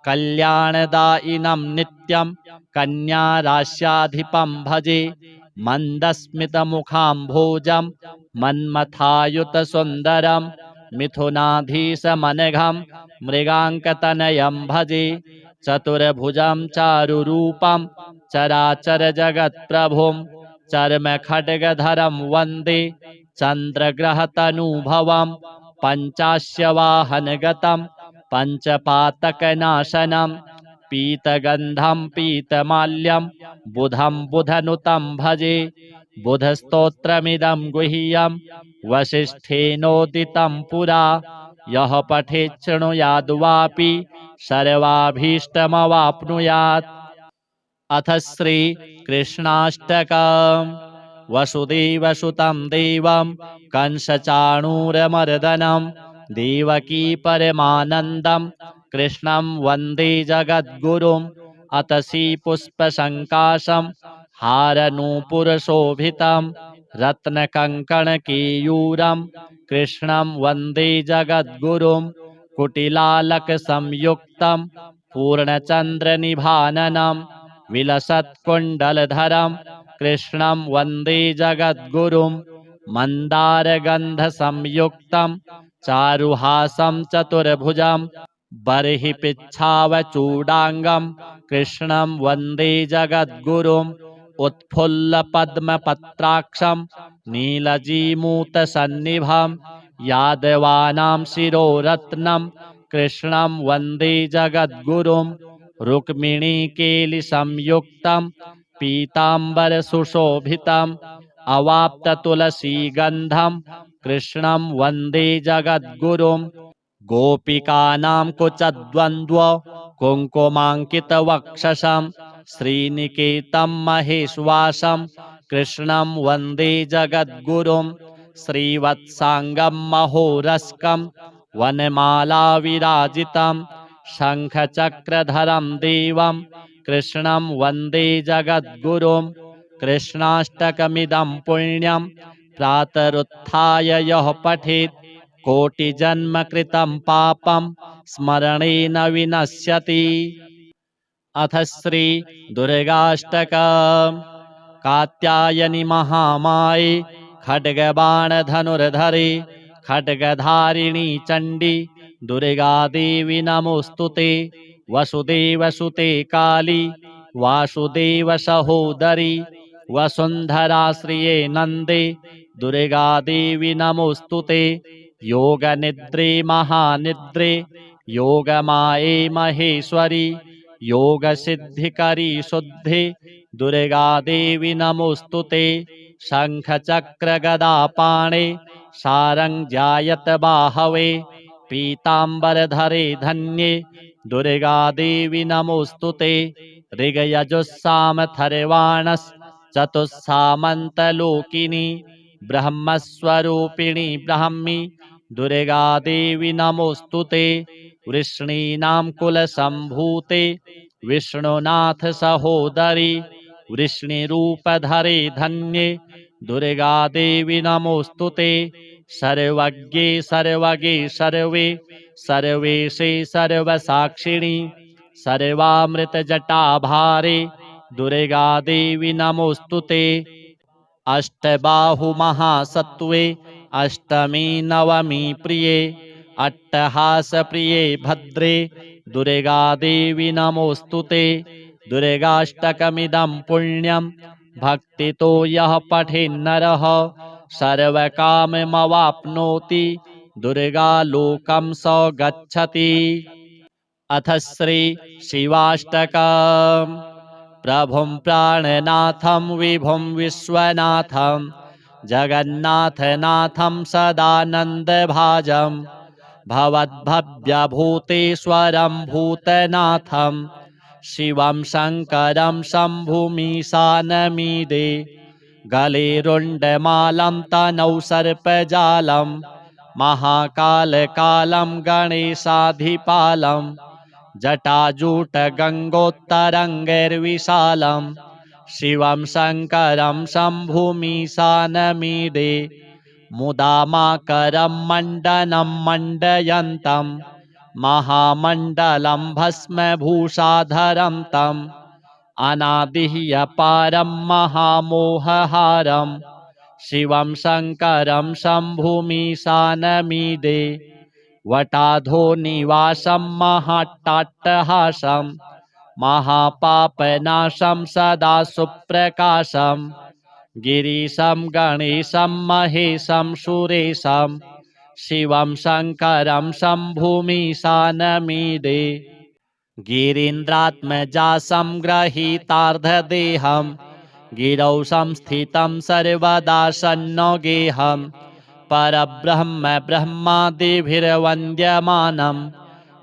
कल्याणदायिनं नित्यं कन्याराश्याधिपं भजे मन्दस्मितमुखाम्भोजं मन्मथायुतसुन्दरं मिथुनाधीशमनघं मृगाङ्कतनयं भजे चतुर्भुजं चारुरूपं चराचरजगत्प्रभुं चर्मखड्गधरं वन्दे चन्द्रग्रहतनुभवं पञ्चास्यवाहनगतं पञ्चपातकनाशनं पीतगन्धं पीतमाल्यं बुधं बुधनुतं भजे बुधस्तोत्रमिदं गुह्यं वसिष्ठेनोदितं पुरा यः पठेत् शृणुयाद्वापि सर्वाभीष्टमवाप्नुयात्। अथ श्री कृष्णाष्टकम्। वसुदेवसुतं देवं कंसचाणूरमर्दनं देवकी परमानन्दं कृष्णं वन्दे जगद्गुरुम् अतसी पुष्पसङ्काशं हारनूपुरशोभितं रत्नकङ्कणकेयूरं कृष्णं वन्दे जगद्गुरुं कुटिलालकसंयुक्तं पूर्णचन्द्रनिभाननं विलसत्कुण्डलधरं कृष्णं वन्दे जगद्गुरुं मन्दारगन्धसंयुक्तं चारुहासं चतुर्भुजं बर्हिपिच्छावचूडाङ्गं कृष्णं वन्दे जगद्गुरुं उत्फुल्लपद्मपत्राक्षं नीलजीमूतसन्निभं यादवानां शिरोरत्नं कृष्णं वन्दे जगद्गुरुं रुक्मिणीकेलिसंयुक्तं पीताम्बरसुशोभितम् अवाप्ततुलसीगन्धं कृष्णं वन्दे जगद्गुरुं गोपिकानां कुचद्वन्द्व कुङ्कुमाङ्कितवक्षसं श्रीनिकेतं महेश्वासं कृष्णं वन्दे जगद्गुरुं श्रीवत्साङ्गं महोरस्कं वनमालाविराजितं शङ्खचक्रधरं देवं कृष्णं वन्दे जगद्गुरुं कृष्णाष्टकमिदं पुण्यं प्रातरुत्थाय यः पठेत् कोटिजन्मकृतं पापं स्मरणेन विनश्यति। अथ श्री दुर्गाष्टकम्। कात्यायनि महामाये खड्गबाणधनुर्धरे खड्गधारिणी चण्डी दुर्गादेवी नमोऽस्तुते। वसुदेवसुते काली वासुदेव सहोदरी वसुन्धराश्रिये नन्दे दुर्गादेवी नमोऽस्तुते। योगनिद्रे महानिद्रे योगमाये महेश्वरी योगसिद्धिकरी शुद्धे दुर्गादेवी नमोऽस्तुते। शङ्खचक्रगदापाणे सारङ्ग्यायत बाहवे पीताम्बरधरे धन्ये दुर्गादेवी नमोऽस्तुते। ऋगयजुस्सामथर्वाणश्चतुस्सामन्तलोकिनी ब्रह्मस्वरूपिणी ब्राह्मी दुर्गादेवी नमोऽस्तुते। वृष्णीनां कुलसम्भूते विष्णुनाथ सहोदरी वृष्णिरूपधरे धन्ये दुर्गादेवी नमोऽस्तुते। सर्वज्ञे सर्वगे सर्वे सर्वेशे सर्वसाक्षिणी सर्वामृतजटाभारे दुर्गादेवी नमोऽस्तुते। अष्टबाहुमहासत्त्वे अष्टमी नवमी प्रिये अट्टहासप्रिये भद्रे दुर्गादेवी नमोऽस्तुते। दुर्गाष्टकमिदं पुण्यं भक्तितो यः पठेन्नरः सर्वकाममवाप्नोति दुर्गालोकं स गच्छति। अथ श्री शिवाष्टकम्। प्रभुं प्राणनाथं विभुं विश्वनाथं जगन्नाथनाथं सदानन्दभाजं भवद्भव्यभूतेश्वरं भूतनाथं शिवं शङ्करं शम्भुमीशानमीडे। गले रुण्डमालं तनौ सर्पजालं महाकालकालं गणेशाधिपालं जटाजूटगङ्गोत्तरङ्गैर्विशालं शिवं शङ्करं शम्भुमीशानमीडे। मुदामाकरं मण्डनं मण्डयन्तं महामण्डलं भस्मभूषाधरं तम् अनादिः अपारं महामोहहारं शिवं शङ्करं शम्भुमीशानमीडे। वटाधो निवासं महाट्टाट्टहासं महापापनाशं सदा सुप्रकाशं गिरीशं गणेशं महेशं सुरेशं शिवं शङ्करं शम्भुमीशानमीडे। गिरीन्द्रात्मजासं ग्रहीतार्धदेहं गिरौ संस्थितं सर्वदा सन्नो गेहं परब्रह्म ब्रह्मादिभिर्वन्द्यमानं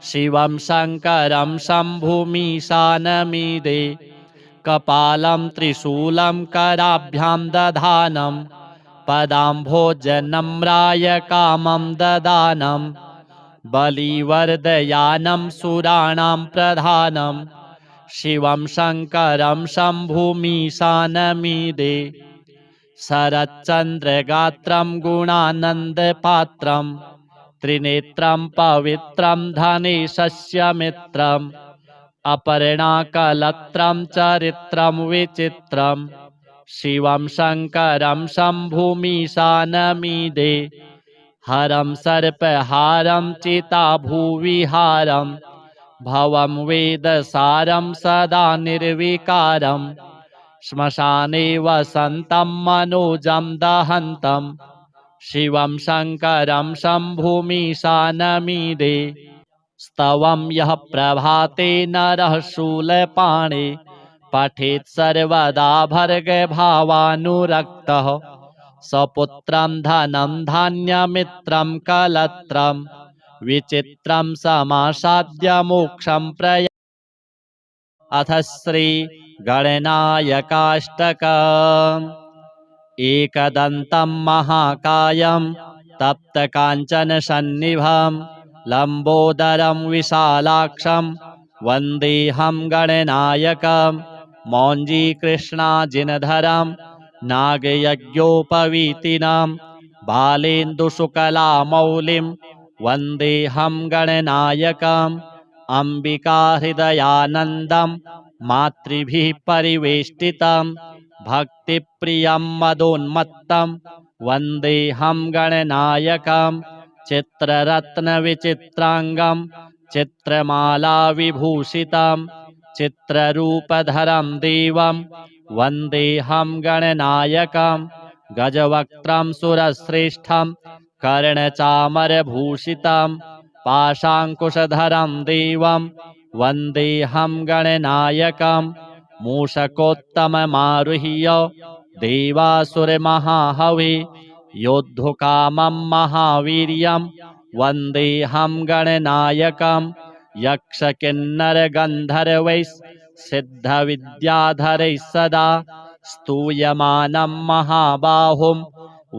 शिवं शङ्करं शम्भुमीशानमीडे। कपालं त्रिशूलं कराभ्यां दधानं पदाम्भोजनम्राय कामं ददानं बलिवर्दयानं सुराणां प्रधानं शिवं शङ्करं शम्भुमीशानमीडे। शरच्चन्द्रगात्रं गुणानन्दपात्रं त्रिनेत्रं पवित्रं धनेशस्य मित्रम् अपर्णाकलत्रं चरित्रं विचित्रं शिवं शङ्करं शम्भुमीशानमीडे। हरं सर्पहारं चिताभुविहारं भवं वेदसारं सदा निर्विकारं श्मशाने वसन्तं मनोजं दहन्तं शिवं शङ्करं शम्भुमीशानमीडे। स्तवं यः प्रभाते नरः शूलपाणे पठेत् सर्वदा भर्गभावानुरक्तः सपुत्रं धनं धान्यमित्रं कलत्रं विचित्रं समासाद्य मोक्षं प्रयाति। अथ श्री गणनायकाष्टकम्। एकदन्तं महाकायं तप्तकाञ्चनसन्निभं लम्बोदरं विशालाक्षं वन्देऽहं गणनायकं मौञ्जीकृष्णाजिनधरं नागयज्ञोपवीतिनां बालेन्दुशुकलामौलिं वन्देऽहं गणनायकम् अम्बिकाहृदयानन्दं मातृभिः परिवेष्टितं भक्तिप्रियं मदोन्मत्तं वन्देऽहं गणनायकं चित्ररत्नविचित्राङ्गं चित्रमालाविभूषितं चित्ररूपधरं देवं वन्देऽहं गणनायकं गजवक्त्रं सुरश्रेष्ठं कर्णचामरभूषितं पाशाङ्कुशधरं देवं वन्देऽहं गणनायकं मूषकोत्तममारुह्य देवासुरमहाहवे योद्धुकामं महावीर्यं वन्देऽहं गणनायकं यक्षकिन्नरगन्धर्वैः सिद्धविद्याधरैः सदा स्तूयमानं महाबाहुं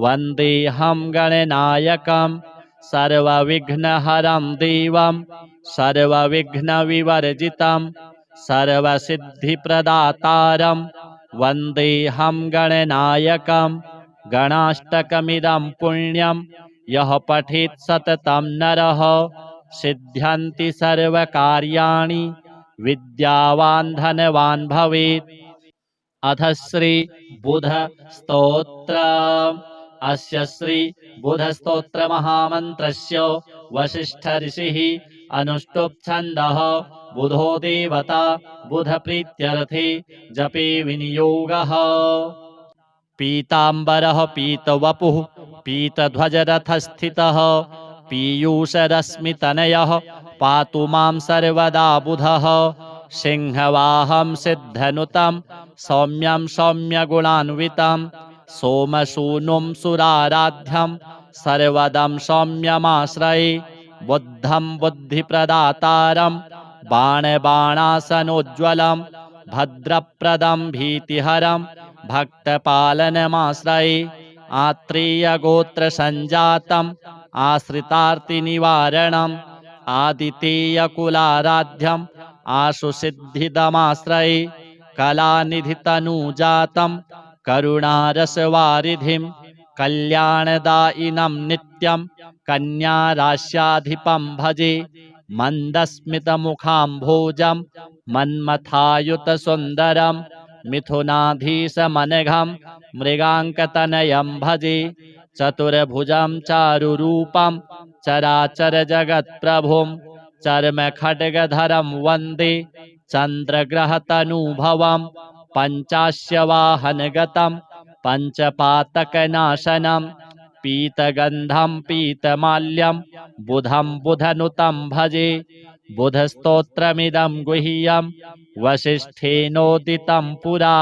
वन्देऽहं गणनायकं सर्वविघ्नहरं देवं सर्वविघ्नविवर्जितं सर्वसिद्धिप्रदातारं वन्देऽहं गणनायकं गणाष्टकमिदं पुण्यं यः पठेत् सततं नरः सिद्ध्यन्ति सर्वकार्याणि विद्यावान् धनवान् भवेत्। अथ श्री बुध स्तोत्र। अस्य श्री बुध स्तोत्र महामन्त्रस्य वसिष्ठ ऋषिः अनुष्टुप् छन्दः बुधो देवता बुध प्रीत्यर्थे जपे विनियोगः। पीताम्बरः पीतवपुः पीतध्वजरथस्थितः पीयूषरश्मितनयः पातु मां सर्वदा बुधः सिंहवाहं सिद्धनुतं सौम्यं सौम्यगुणान्वितं सोमसूनुं सुराराध्यं सर्वदं सौम्यमाश्रये बुद्धं बुद्धिप्रदातारं बाणबाणासनोज्ज्वलं भद्रप्रदं भीतिहरं भक्तपालनमाश्रये आत्रेयगोत्रसञ्जातम् आश्रितार्तिनिवारणम् आदितेयकुलाराध्यम् आशुसिद्धिदमाश्रये कलानिधितनुजातं करुणारसवारिधिं कल्याणदायिनं नित्यं कन्याराश्याधिपं भजे मन्दस्मितमुखाम्भोजं मन्मथायुतसुन्दरं मिथुनाधीशमनघं मृगाङ्कतनयं भजे चतुर्भुजं चारुरूपं चराचरजगत्प्रभुं चर्मखड्गधरं वन्दे चन्द्रग्रहतनुभवं पञ्चास्यवाहनगतं पञ्चपातकनाशनं पीतगन्धं पीतमाल्यं बुधं बुधनुतं भजे बुधस्तोत्रमिदं गुह्यं वसिष्ठेनोदितं पुरा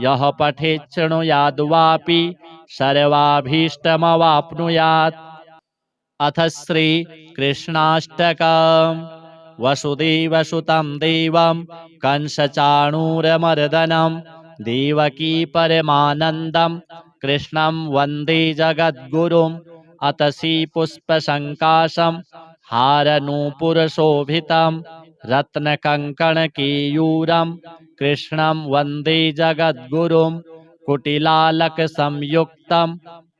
यः पठेत् शृणुयाद्वापि सर्वाभीष्टमवाप्नुयात्। अथ श्री कृष्णाष्टकम्। वसुदेवसुतं देवं कंसचाणूरमर्दनं देवकी परमानन्दं कृष्णं वन्दे जगद्गुरुम् अतसी पुष्पसङ्काशं हारनूपुरशोभितं रत्नकङ्कणकेयूरं कृष्णं वन्दे जगद्गुरुं कुटिलालकसंयुक्तं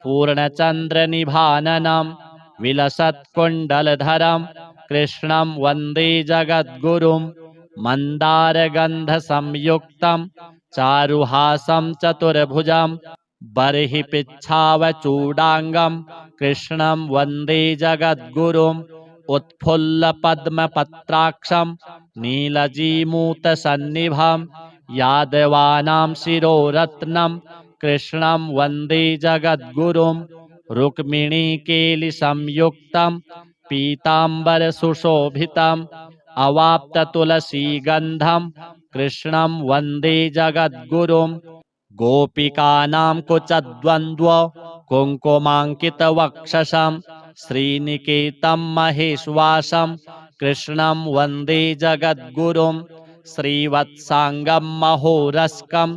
पूर्णचन्द्रनिभाननं विलसत्कुण्डलधरं कृष्णं वन्दे जगद्गुरुं मन्दारगन्धसंयुक्तं चारुहासं चतुर्भुजं बर्हिपिच्छावचूडाङ्गं कृष्णं वन्दे जगद्गुरुम् उत्फुल्लपद्मपत्राक्षं नीलजीमूतसन्निभं यादवानां शिरोरत्नं कृष्णं वन्दे जगद्गुरुं रुक्मिणीकेलिसंयुक्तं पीताम्बरसुशोभितम् अवाप्ततुलसीगन्धं कृष्णं वन्दे जगद्गुरुं गोपिकानां कुचद्वन्द्व कुङ्कुमाङ्कितवक्षसं श्रीनिकेतं महेश्वासं कृष्णं वन्दे जगद्गुरुं श्रीवत्साङ्गं महोरस्कं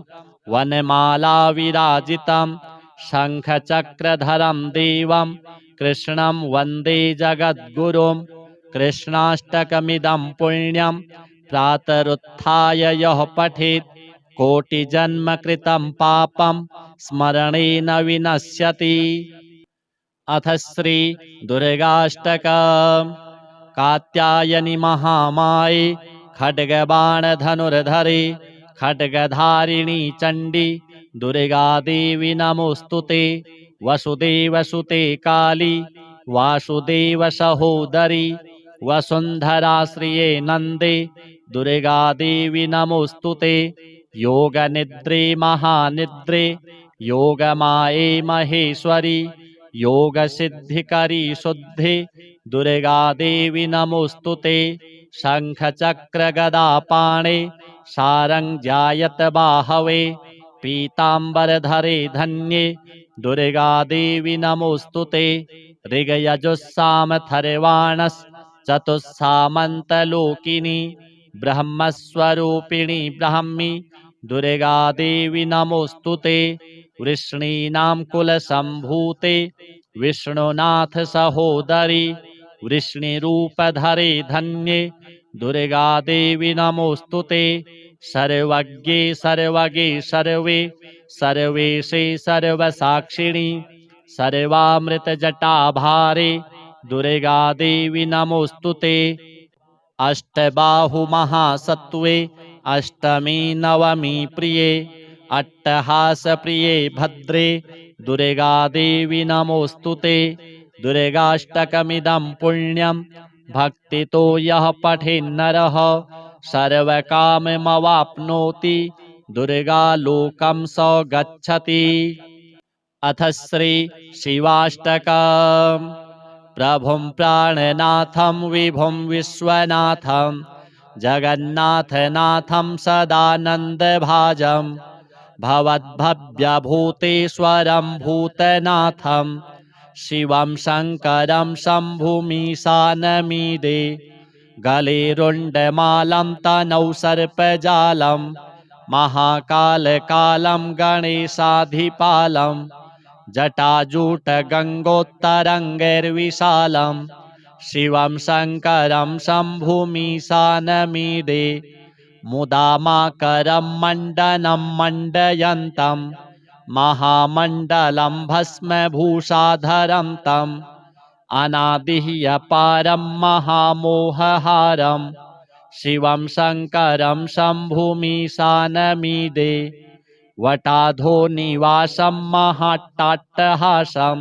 वनमालाविराजितं शङ्खचक्रधरं देवं कृष्णं वन्दे जगद्गुरुं कृष्णाष्टकमिदं पुण्यं प्रातरुत्थाय यः पठेत् कोटिजन्म कृतं पापं स्मरणेन विनश्यति। अथ श्री दुर्गाष्टकम्। कात्यायनि महामाये खड्गबाणधनुर्धरे खड्गधारिणी चण्डी दुर्गादेवी नमोऽस्तुते। वसुदेवसुते काली वासुदेवसहोदरी वसुन्धराश्रिये नन्दे दुर्गादेवी नमोऽस्तुते। योगनिद्रे महानिद्रे योगमाये महेश्वरी योगसिद्धिकरी शुद्धे दुर्गादेवी नमोऽस्तुते। शङ्खचक्रगदापाणे सारङ्ग्यायत बाहवे पीताम्बरधरे धन्ये दुर्गादेवी नमोऽस्तुते। ऋगयजुस्सामथर्वाणश्चतुस्सामन्तलोकिनी ब्रह्मस्वरूपिणी ब्राह्मी दुर्गादेवी नमोऽस्तुते। वृष्णीनां कुलसम्भूते विष्णुनाथ सहोदरी वृष्णिरूपधरे धन्ये दुर्गादेवी नमोऽस्तुते। सर्वज्ञे सर्वगे सर्वे सर्वेशे सर्वसाक्षिणी सर्वामृतजटाभारे दुर्गादेवी नमोऽस्तुते। अष्टबाहुमहासत्त्वे अष्टमी नवमी प्रिये अट्टहासप्रिये भद्रे दुर्गादेवी नमोऽस्तुते। दुर्गाष्टकमिदं पुण्यं भक्तितो यः पठेन्नरः सर्वकाममवाप्नोति दुर्गालोकं स गच्छति। अथ श्री शिवाष्टकम्। प्रभुं प्राणनाथं विभुं विश्वनाथं जगन्नाथनाथं सदानन्दभाजं भवद्भव्यभूतेश्वरं भूतनाथं शिवं शङ्करं शम्भुमीशानमीडे। गले रुण्डमालं तनौ सर्पजालं महाकालकालं गणेशाधिपालं जटाजूटगङ्गोत्तरङ्गैर्विशालं शिवं शङ्करं शम्भुमीशानमीडे। मुदामाकरं मण्डनं मण्डयन्तं महामण्डलं भस्मभूषाधरं तम् अनादिः अपारं महामोहहारं शिवं शङ्करं शम्भुमीशानमीडे। वटाधो निवासं महाट्टाट्टहासं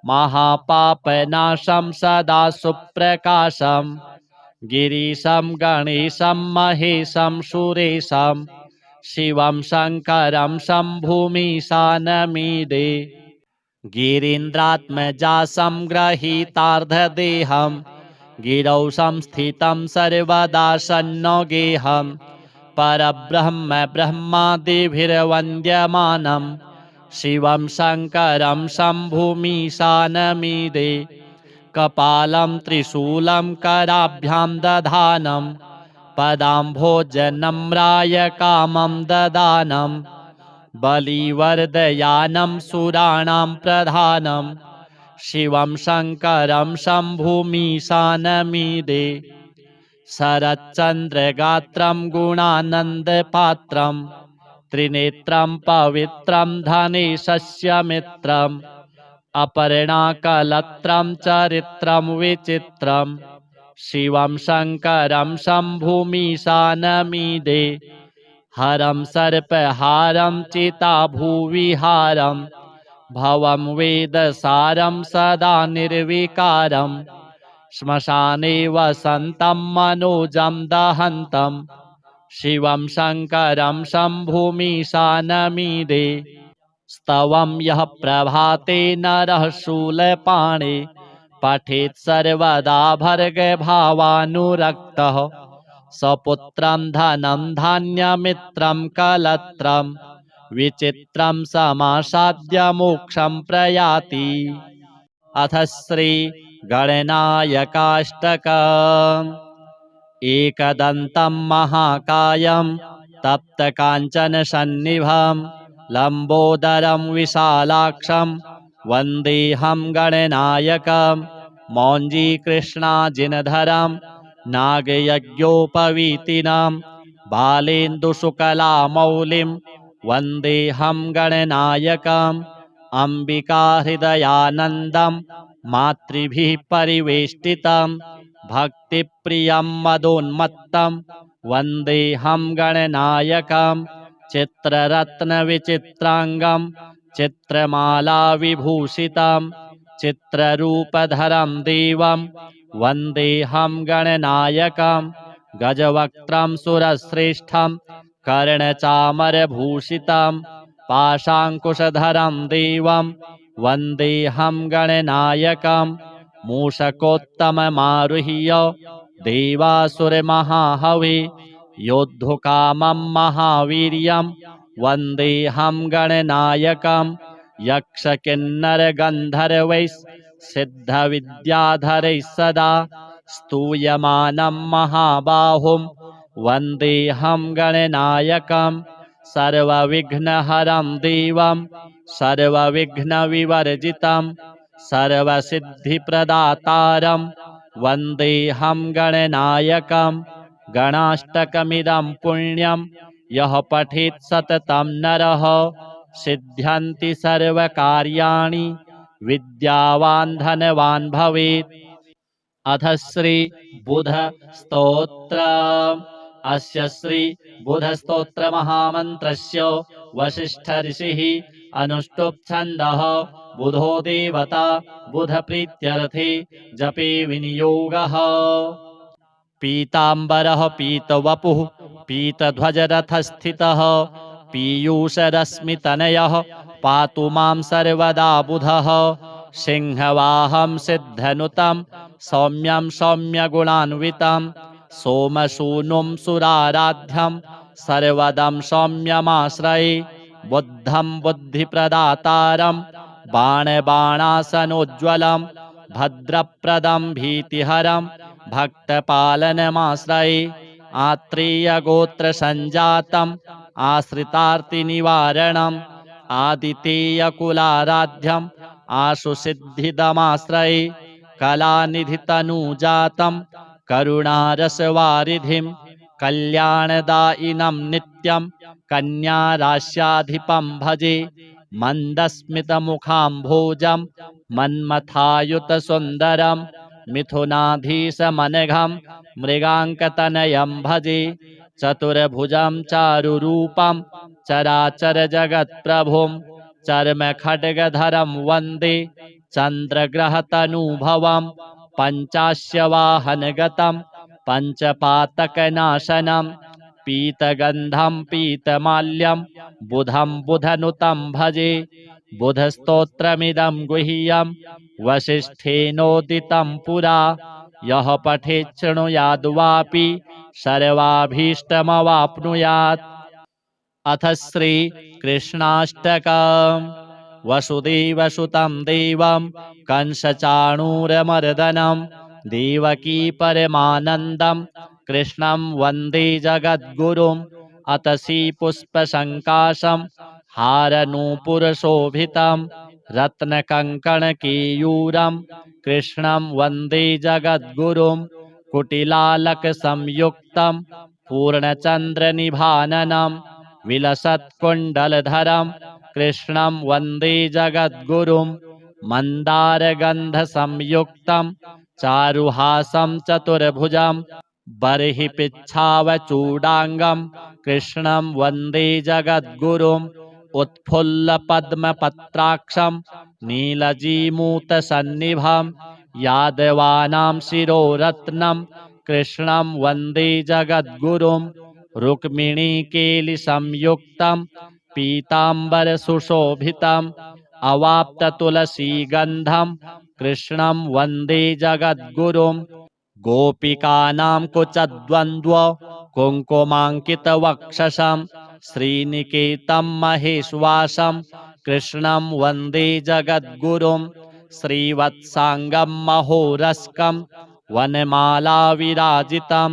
महापापनाशं सदा सुप्रकाशं गिरीशं गणेशं महेशं सुरेशं शिवं शङ्करं शम्भुमीशानमीडे। गिरीन्द्रात्मजासं ग्रहीतार्धदेहं गिरौ संस्थितं सर्वदा सन्नगेहं परब्रह्म ब्रह्मादिभिर्वन्द्यमानं शिवं शङ्करं शम्भुमीशानमीडे। कपालं त्रिशूलं कराभ्यां दधानं पदाम्भोजनम्राय कामं ददानं बलिवर्दयानं सुराणां प्रधानं शिवं शङ्करं शम्भुमीशानमीडे। शरच्चन्द्रगात्रं गुणानन्दपात्रं त्रिनेत्रं पवित्रं धनेशस्य मित्रम् अपर्णाकलत्रं चरित्रं विचित्रं शिवं शङ्करं शम्भुमीशानमीडे। हरं सर्पहारं चिताभुविहारं भवं वेदसारं सदा निर्विकारं श्मशाने वसन्तं मनोजं दहन्तं शिवं शङ्करं शम्भुमीशानमीडे। स्तवं यः प्रभाते नरः शूलपाणे पठेत् सर्वदा भर्गभावानुरक्तः सपुत्रं धनं धान्यमित्रं कलत्रं विचित्रं समासाद्य मोक्षं प्रयाति। अथ श्री गणनायकाष्टकम्। एकदन्तं महाकायं तप्तकाञ्चनसन्निभं लम्बोदरं विशालाक्षं वन्देऽहं गणनायकं मौञ्जीकृष्णाजिनधरं नागयज्ञोपवीतिनं बालेन्दुशुकलामौलिं वन्देऽहं गणनायकम् अम्बिकाहृदयानन्दं मातृभिः परिवेष्टितं भक्तिप्रियं मदोन्मत्तं वन्देऽहं गणनायकम् चित्ररत्नविचित्राङ्गं चित्रमालाविभूषितं चित्ररूपधरं देवं वन्देऽहं गणनायकम् गजवक्त्रं सुरश्रेष्ठं कर्णचामरभूषितं पाशाङ्कुशधरं देवं वन्देऽहं गणनायकम् मूषकोत्तममारुह्य देवासुरमहाहवे योद्धुकामं महावीर्यं वन्देऽहं गणनायकम् यक्षकिन्नरगन्धर्वैः सिद्धविद्याधरैः सदा स्तूयमानं महाबाहुं वन्देऽहं गणनायकम् सर्वविघ्नहरं देवं सर्वविघ्नविवर्जितं सर्वसिद्धिप्रदातारं वन्देऽहं गणनायकम् गणाष्टकमिदं पुण्यं यः पठेत् सततं नरः सिद्ध्यन्ति सर्वकार्याणि विद्यावान् धनवान् भवेत्। अथ श्री बुध स्तोत्र। अस्य श्री बुध स्तोत्र महामन्त्रस्य वसिष्ठ ऋषिः अनुष्टुप् छन्दः बुधो देवता बुध प्रीत्यर्थे जपे विनियोगः। पीताम्बरः पीतवपुः पीतध्वजरथस्थितः पीयूषरश्मितनयः पातु मां सर्वदा बुधः सिंहवाहं सिद्धनुतं सौम्यं सौम्यगुणान्वितं सोमसूनुं सुराराध्यं सर्वदं सौम्यमाश्रये बुद्धं बुद्धिप्रदातारं बाणबाणासनोज्ज्वलं भद्रप्रदं भीतिहरं भक्तपालनमाश्रये आत्रेयगोत्रसञ्जातम् आश्रितार्तिनिवारणम् आदितेयकुलाराध्यम् आशुसिद्धिदमाश्रये कलानिधितनुजातं करुणारसवारिधिं कल्याणदायिनं नित्यं कन्याराश्याधिपं भजे मन्दस्मितमुखाम्भोजं मन्मथायुतसुन्दरं मिथुनाधीशमनघं मृगाङ्कतनयं भजे चतुर्भुजं चारुरूपं चराचरजगत्प्रभुं चर्मखड्गधरं वन्दे चन्द्रग्रहतनुभवं पञ्चास्यवाहनगतं पञ्चपातकनाशनं पीतगन्धं पीतमाल्यं बुधं बुधनुतं भजे बुधस्तोत्रमिदं गुह्यं वसिष्ठेनोदितं पुरा यः पठेत् शृणुयाद्वापि सर्वाभीष्टमवाप्नुयात्। अथ श्री कृष्णाष्टकम्। वसुदेवसुतं देवं कंसचाणूरमर्दनं देवकी परमानन्दं कृष्णं वन्दे जगद्गुरुम् अतसी पुष्पसङ्काशं हारनूपुरशोभितं रत्नकङ्कणकेयूरं कृष्णं वन्दे जगद्गुरुं कुटिलालकसंयुक्तं पूर्णचन्द्रनिभाननं विलसत्कुण्डलधरं कृष्णं वन्दे जगद्गुरुं मन्दारगन्धसंयुक्तं चारुहासं चतुर्भुजं बर्हिपिच्छावचूडाङ्गं कृष्णं वन्दे जगद्गुरुम् उत्फुल्लपद्मपत्राक्षं नीलजीमूतसन्निभं यादवानां शिरोरत्नं कृष्णं वन्दे जगद्गुरुं रुक्मिणीकेलिसंयुक्तं पीताम्बरसुशोभितम् अवाप्ततुलसीगन्धं कृष्णं वन्दे जगद्गुरुं गोपिकानां कुचद्वन्द्व कुङ्कुमाङ्कितवक्षसं श्रीनिकेतं महेश्वासं कृष्णं वन्दे जगद्गुरुं श्रीवत्साङ्गं महोरस्कं वनमालाविराजितं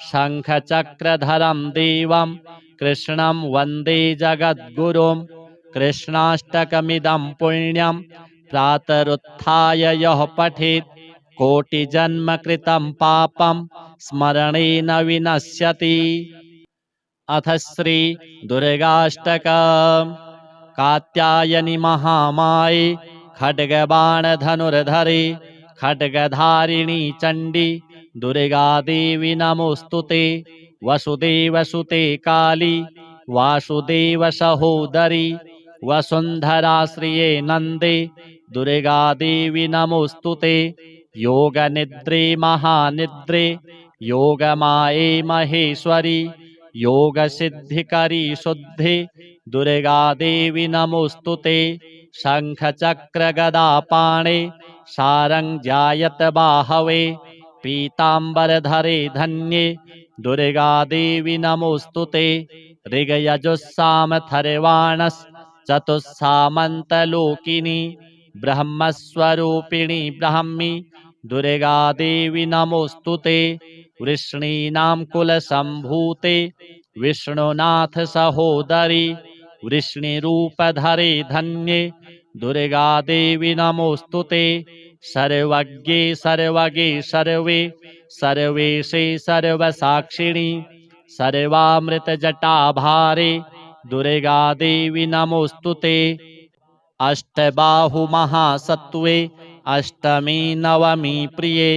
शङ्खचक्रधरं देवं कृष्णं वन्दे जगद्गुरुं कृष्णाष्टकमिदं पुण्यं प्रातरुत्थाय यः पठेत् कोटिजन्मकृतं पापं स्मरणेन विनश्यति। अथ श्री दुर्गाष्टकम्। कात्यायनि महामाये खड्गबाणधनुर्धरे खड्गधारिणी चण्डी दुर्गादेवी नमोऽस्तुते। वसुदेवसुते काली वासुदेवसहोदरी वसुन्धराश्रिये नन्दे दुर्गादेवी नमोऽस्तुते। योगनिद्रे महानिद्रे योगमाये महेश्वरी योगसिद्धिकरी शुद्धे दुर्गादेवी नमोऽस्तुते। शङ्खचक्रगदापाणे सारङ्ग्यायत बाहवे पीताम्बरधरे धन्ये दुर्गादेवी नमोऽस्तुते। ऋगयजुस्सामथर्वाणश्चतुस्सामन्तलोकिनी ब्रह्मस्वरूपिणी ब्राह्मी दुर्गादेवी नमोऽस्तुते। वृष्णीनां कुलसम्भूते विष्णुनाथ सहोदरी वृष्णिरूपधरे धन्ये दुर्गादेवी नमोऽस्तुते। सर्वज्ञे सर्वगे सर्वे सर्वेशे सर्वसाक्षिणी सर्वामृतजटाभारे दुर्गादेवी नमोऽस्तुते। अष्टबाहुमहासत्त्वे अष्टमी नवमी प्रिये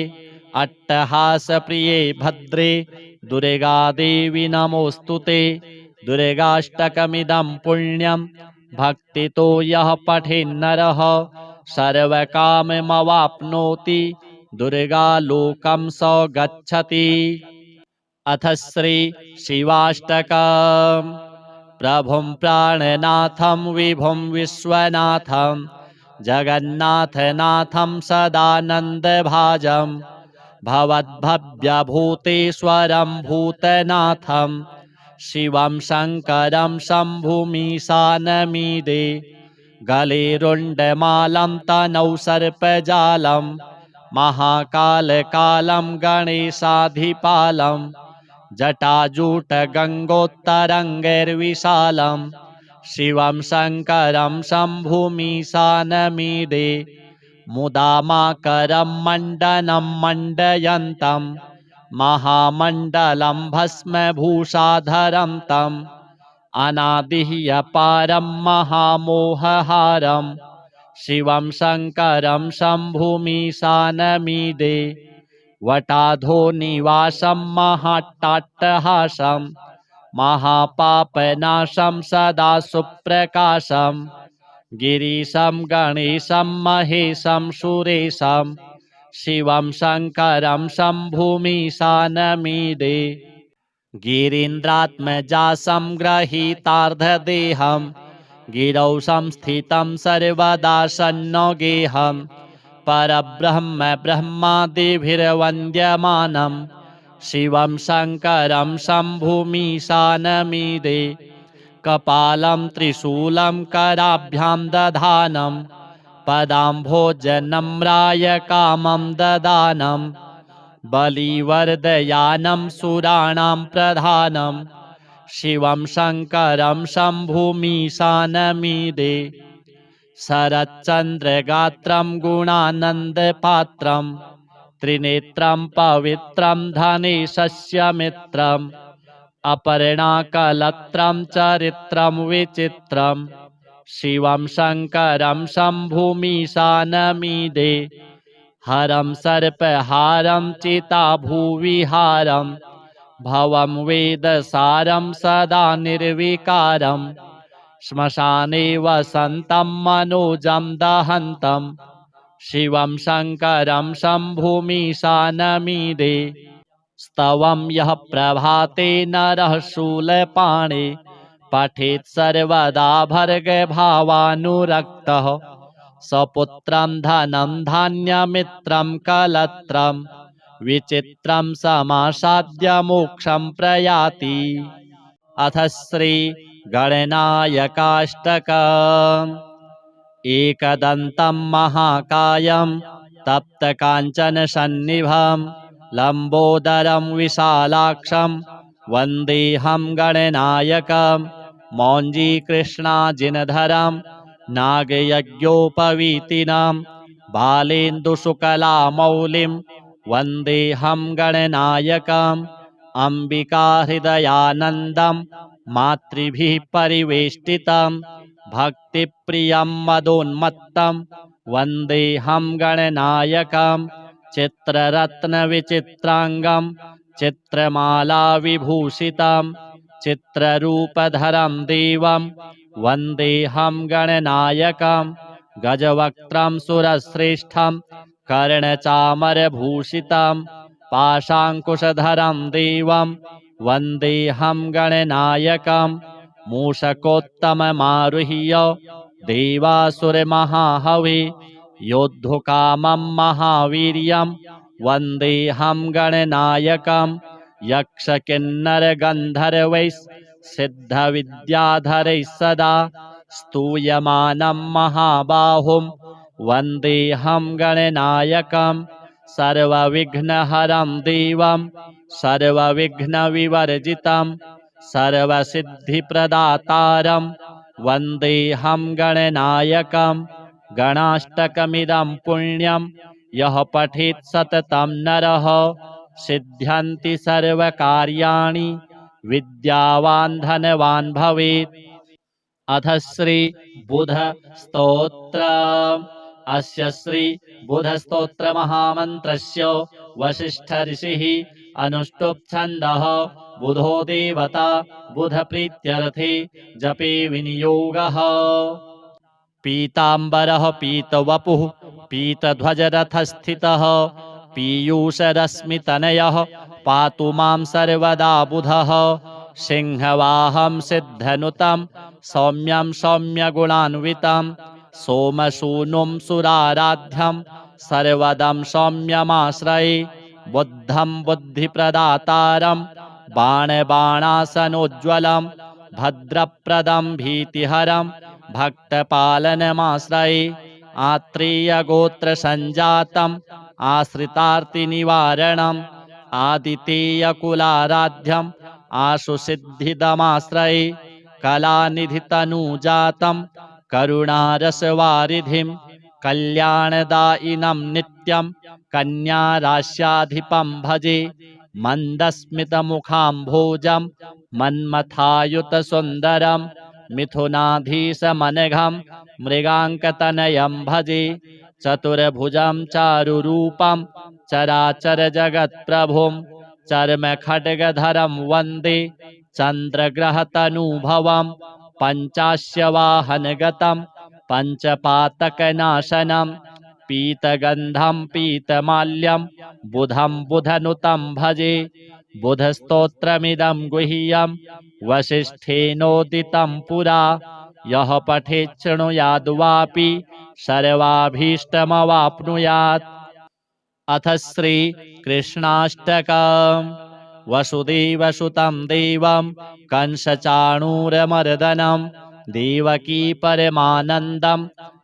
अट्टहासप्रिये भद्रे दुर्गादेवी नमोऽस्तुते। दुर्गाष्टकमिदं पुण्यं भक्तितो यः पठेन्नरः सर्वकाममवाप्नोति दुर्गालोकं स गच्छति। अथ श्री शिवाष्टकम्। प्रभुं प्राणनाथं विभुं विश्वनाथं जगन्नाथनाथं सदानन्दभाजं भवद्भव्यभूतेश्वरं भूतनाथं शिवं शङ्करं शम्भुमीशानमीडे। गले रुण्डमालं तनौ सर्पजालं महाकालकालं गणेशाधिपालं जटाजूटगङ्गोत्तरङ्गैर्विशालं शिवं शङ्करं शम्भुमीशानमीडे। मुदा माकरं मण्डनं मण्डयन्तं महामण्डलं भस्मभूषाधरं तम् अनादिः अपारं महामोहहारं शिवं शङ्करं शम्भुमीशानमीडे। वटाधो निवासं महाट्टाट्टहासं महापापनाशं सदा सुप्रकाशं गिरीशं गणेशं महेशं सुरेशं शिवं शङ्करं शम्भुमीशानमीडे। गिरीन्द्रात्मजासं ग्रहीतार्धदेहं गिरौ संस्थितं सर्वदा सन्नगेहं परब्रह्म ब्रह्मादिभिर्वन्द्यमानं शिवं शङ्करं शम्भुमीशानमीडे। कपालं त्रिशूलं कराभ्यां दधानं पदाम्भोजनम्राय कामं ददानं बलिवर्दयानं सुराणां प्रधानं शिवं शङ्करं शम्भुमीशानमीडे। शरच्चन्द्रगात्रं गुणानन्दपात्रं त्रिनेत्रं पवित्रं धनेशस्य मित्रम् अपर्णाकलत्रं चरित्रं विचित्रं शिवं शङ्करं शम्भुमीशानमीडे। हरं सर्पहारं चिताभुविहारं भवं वेदसारं सदा निर्विकारं श्मशाने वसन्तं मनोजं दहन्तं शिवं शङ्करं शम्भुमीशानमीडे। स्तवं यः प्रभाते नरः शूलपाणे पठेत् सर्वदा भर्गभावानुरक्तः सपुत्रं धनं धान्यमित्रं कलत्रं विचित्रं समासाद्य मोक्षं प्रयाति। अथ श्री गणनायकाष्टकम्। एकदन्तं महाकायं तप्तकाञ्चनसन्निभं लम्बोदरं विशालाक्षं वन्देऽहं गणनायकं मौञ्जीकृष्णाजिनधरं नागयज्ञोपवीतिनं बालेन्दुशुकलामौलिं वन्देऽहं गणनायकम् अम्बिकाहृदयानन्दं मातृभिः परिवेष्टितं भक्तिप्रियं मदोन्मत्तं वन्देऽहं गणनायकं चित्ररत्नविचित्राङ्गं चित्रमालाविभूषितं चित्ररूपधरं देवं वन्देऽहं गणनायकं गजवक्त्रं सुरश्रेष्ठं कर्णचामरभूषितं पाशाङ्कुशधरं देवं वन्देऽहं गणनायकं मूषकोत्तममारुह्य देवासुरमहाहवे योद्धुकामं महावीर्यं वन्देऽहं गणनायकं यक्षकिन्नरगन्धर्वैः सिद्धविद्याधरैः सदा स्तूयमानं महाबाहुं वन्देऽहं गणनायकं सर्वविघ्नहरं देवं सर्वविघ्नविवर्जितं सर्वसिद्धिप्रदातारं वन्देऽहं गणनायकं गणाष्टकमिदं पुण्यं यः पठेत् सततं नरः सिद्ध्यन्ति सर्वकार्याणि विद्यावान् धनवान् भवेत्। अथ श्री बुध स्तोत्र। अस्य श्री बुध स्तोत्र महामन्त्रस्य वसिष्ठ ऋषिः अनुष्टुप् छन्दः बुधो देवता बुध प्रीत्यर्थे जपे विनियोगः। पीताम्बरः पीतवपुः पीतध्वजरथस्थितः पीयूषरश्मितनयः पातु मां सर्वदा बुधः सिंहवाहं सिद्धनुतं सौम्यं सौम्यगुणान्वितं सोमसूनुं सुराराध्यं सर्वदं सौम्यमाश्रये बुद्धं बुद्धिप्रदातारं बाणबाणासनोज्ज्वलं भद्रप्रदं भीतिहरं भक्तपालनमाश्रये आत्रेयगोत्रसञ्जातम् आश्रितार्तिनिवारणम् आदितेयकुलाराध्यम् आशुसिद्धिदमाश्रये कलानिधितनुजातं करुणारसवारिधिं कल्याणदायिनं नित्यं कन्याराश्याधिपं भजे मन्दस्मितमुखाम्भोजं मन्मथायुतसुन्दरं मिथुनाधीशमनघं मृगाङ्कतनयं भजे चतुर्भुजं चारुरूपं चराचरजगत्प्रभुं चर्मखड्गधरं वन्दे चन्द्रग्रहतनुभवं पञ्चास्यवाहनगतं पञ्चपातकनाशनं पीतगन्धं पीतमाल्यं बुधं बुधनुतं भजे बुधस्तोत्रमिदं गुह्यं वसिष्ठेनोदितं पुरा यः पठेत् शृणुयाद्वापि सर्वाभीष्टमवाप्नुयात्। अथ श्री कृष्णाष्टकम्। वसुदेवसुतं देवं कंसचाणूरमर्दनं देवकी परमानन्दं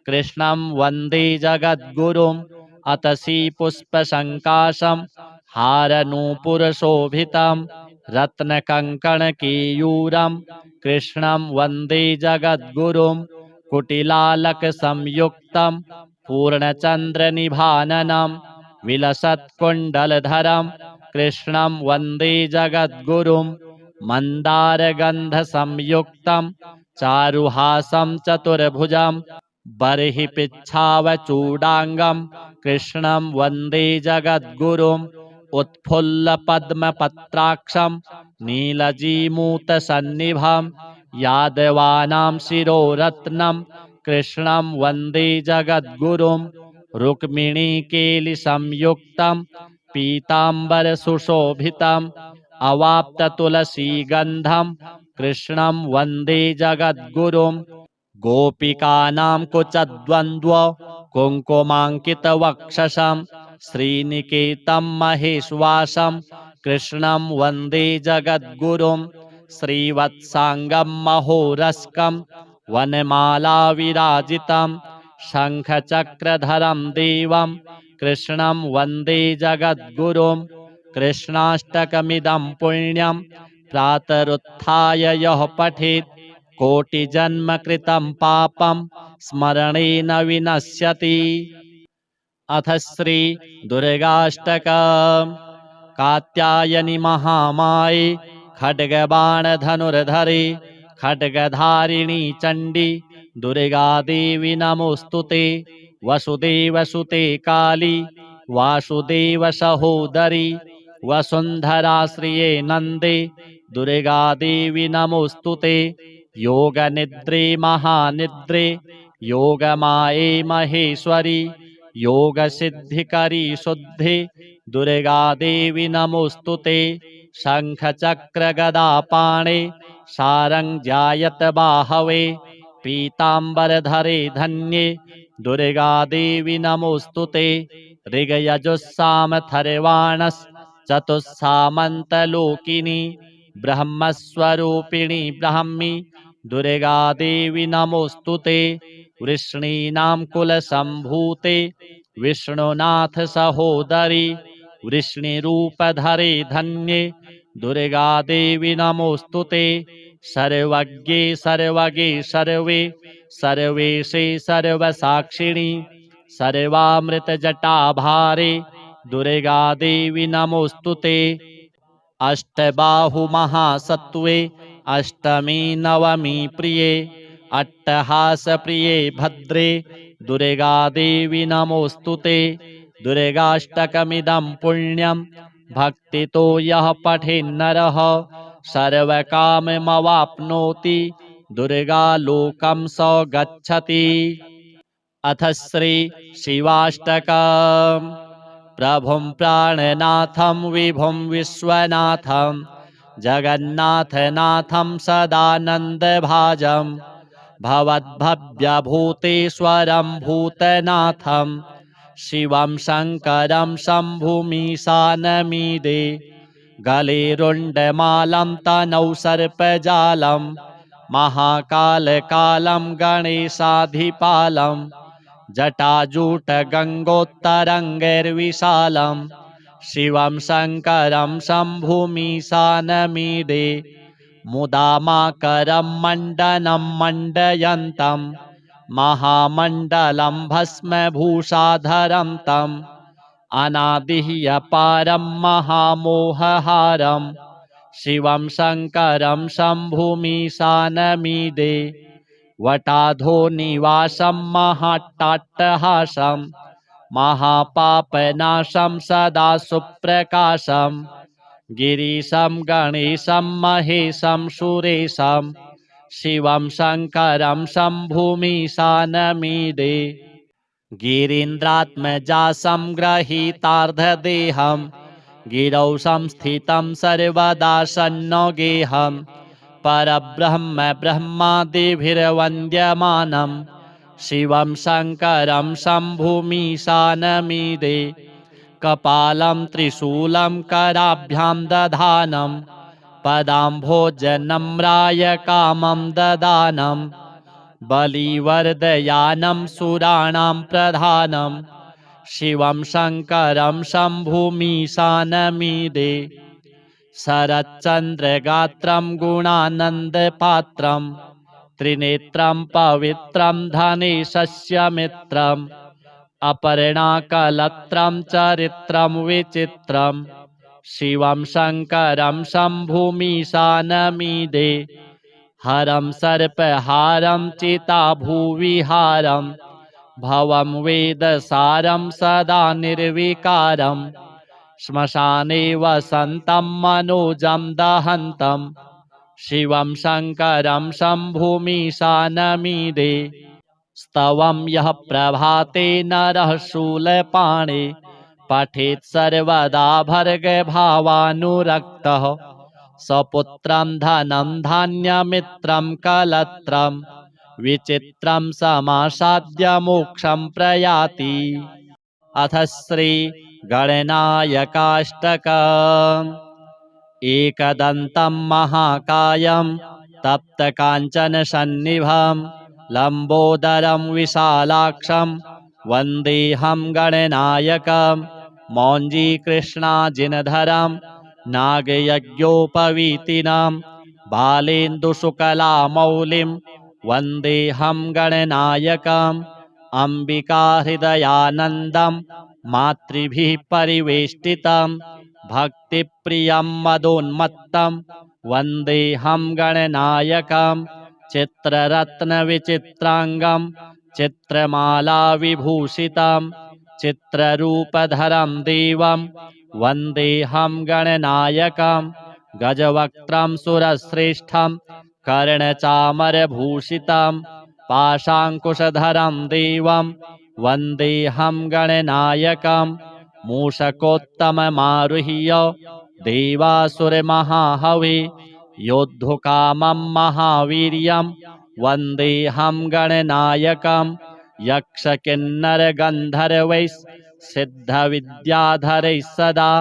कृष्णं वन्दे जगद्गुरुम् अतसी पुष्पसङ्काशं हारनूपुरशोभितं रत्नकङ्कणकेयूरं कृष्णं वन्दे जगद्गुरुं कुटिलालकसंयुक्तं पूर्णचन्द्रनिभाननं विलसत्कुण्डलधरं कृष्णं वन्दे जगद्गुरुं मन्दारगन्धसंयुक्तं चारुहासं चतुर्भुजं बर्हिपिच्छावचूडाङ्गं कृष्णं वन्दे जगद्गुरुम् उत्फुल्लपद्मपत्राक्षं नीलजीमूतसन्निभं यादवानां शिरोरत्नं कृष्णं वन्दे जगद्गुरुं रुक्मिणीकेलिसंयुक्तं पीताम्बरसुशोभितम् अवाप्ततुलसीगन्धं कृष्णं वन्दे जगद्गुरुं गोपिकानां कुचद्वन्द्व कुङ्कुमाङ्कितवक्षसं श्रीनिकेतं महेश्वासं कृष्णं वन्दे जगद्गुरुं श्रीवत्साङ्गं महोरस्कं वनमालाविराजितं शङ्खचक्रधरं देवं कृष्णं वन्दे जगद्गुरुं कृष्णाष्टकमिदं पुण्यं प्रातरुत्थाय यः पठेत् कोटिजन्मकृतं पापं स्मरणेन विनश्यति। अथ श्री दुर्गाष्टकम्। कात्यायनि महामाये खड्गबाणधनुर्धरे खड्गधारिणी चण्डी दुर्गा देवी नमोस्तुते वसुदेवसुते काली वासुदेव सहोदरी वसुन्धरा श्रिये नन्दे दुर्गा देवी नमोस्तुते योगनिद्रे महानिद्रे योगमाये महेश्वरी योगसिद्धिकरी शुद्धे दुर्गा देवी नमोस्तुते शङ्खचक्रगदापाणे सारङ्ग्यायत बाहवे पीताम्बरधरे धन्ये दुर्गा देवी नमोस्तुते ऋगयजुस्सामथर्वाणश्चतुस्सामन्तलोकिनी ब्रह्मस्वरूपिणी ब्राह्मी दुर्गा देवी नमोस्तुते वृष्णीनां कुलसम्भूते विष्णुनाथ सहोदरी वृष्णिरूपधरे धन्ये दुर्गा देवी नमोस्तुते सर्वज्ञे सर्वगे सर्वे सर्वेशे सर्वसाक्षिणी सर्वामृतजटाभारे दुर्गा देवी नमोस्तुते अष्टबाहुमहासत्त्वे अष्टमी नवमी प्रिये अट्टहासप्रिये भद्रे दुर्गा देवी नमोस्तुते दुर्गाष्टकमिदं पुण्यं भक्तितो यः पठेन्नरः सर्वकाममवाप्नोति दुर्गालोकं स गच्छति। अथ श्री शिवाष्टकम्। प्रभुं प्राणनाथं विभुं विश्वनाथं जगन्नाथनाथं सदानन्दभाजं भवद्भव्यभूतेश्वरं भूतनाथं शिवं शङ्करं शम्भुमीशानमीडे गलेरुण्डमालं तनौ सर्पजालं महाकालकालं गणेशाधिपालं जटाजूटगङ्गोत्तरङ्गैर्विशालं शिवं शङ्करं शम्भुमीशानमीडे मुदामाकरं मण्डनं मण्डयन्तं महामण्डलं भस्मभूषाधरं तम् अनादिः अपारं महामोहहारं शिवं शङ्करं शम्भुमीशानमीडे वटाधो निवासं महाट्टाट्टहासं महापापनाशं सदा सुप्रकाशं गिरीशं गणेशं महेशं सुरेशं शिवं शङ्करं शम्भुमीशानमीडे गिरीन्द्रात्मजासं ग्रहीतार्धदेहं गिरौ संस्थितं सर्वदा सन्नगेहं परब्रह्म ब्रह्मादिभिर्वन्द्यमानं शिवं शङ्करं शम्भुमीशानमीडे कपालं त्रिशूलं कराभ्यां दधानं पदाम्भोजनम्राय कामं ददानं बलिवर्दयानं सुराणां प्रधानं शिवं शङ्करं शम्भुमीशानमीडे शरच्चन्द्रगात्रं गुणानन्दपात्रं त्रिनेत्रं पवित्रं धनेशस्य मित्रम् अपर्णाकलत्रं चरित्रं विचित्रं शिवं शङ्करं शम्भुमीशानमीडे हरं सर्पहारं चिताभुविहारं भवं वेदसारं सदा निर्विकारं श्मशाने वसन्तं मनोजं दहन्तं शिवं शङ्करं शम्भुमीशानमीडे स्तवं यः प्रभाते नरः शूलपाणे पठेत् सर्वदा भर्गभावानुरक्तः सपुत्रं धनं धान्यमित्रं कलत्रं विचित्रं समासाद्य मोक्षं प्रयाति। अथ श्री गणनायकाष्टकम्। एकदन्तं महाकायं तप्तकाञ्चनसन्निभं लम्बोदरं विशालाक्षं वन्देऽहं गणनायकं मौञ्जीकृष्णाजिनधरं नागयज्ञोपवीतिनं बालेन्दुशुकलामौलिं वन्देऽहं गणनायकम् अम्बिकाहृदयानन्दं मातृभिः परिवेष्टितं भक्तिप्रियं मदोन्मत्तं वन्देऽहं गणनायकं चित्ररत्नविचित्राङ्गं चित्रमालाविभूषितं चित्ररूपधरं देवं वन्देऽहं गणनायकं गजवक्त्रं सुरश्रेष्ठं कर्णचामरभूषितं पाशाङ्कुशधरं देवं वन्देऽहं गणनायकं मूषकोत्तममारुह्य देवासुरमहाहवे योद्धुकामं महावीर्यं वन्देऽहं गणनायकं यक्षकिन्नरगन्धर्वैः सिद्धविद्याधरैः सदा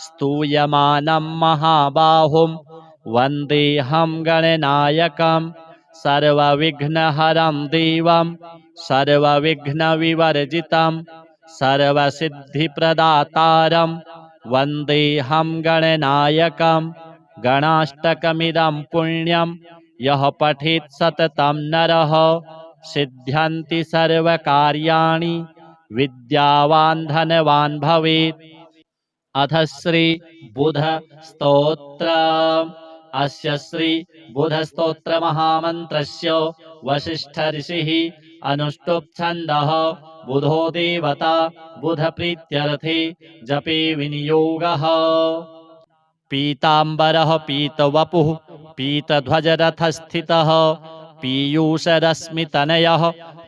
स्तूयमानं महाबाहुं वन्देऽहं गणनायकं सर्वविघ्नहरं देवं सर्वविघ्नविवर्जितं सर्वसिद्धिप्रदातारं वन्देऽहं गणनायकं गणाष्टकमिदं पुण्यं यः पठेत् सततं नरः सिद्ध्यन्ति सर्वकार्याणि विद्यावान् धनवान् भवेत्। अथ श्री बुध स्तोत्र। अस्य श्री बुध स्तोत्र महामन्त्रस्य वसिष्ठ ऋषिः अनुष्टुप् छन्दः बुधो देवता बुध प्रीत्यर्थे जपे विनियोगः। पीताम्बरः पीतवपुः पीतध्वजरथस्थितः पीयूषरश्मितनयः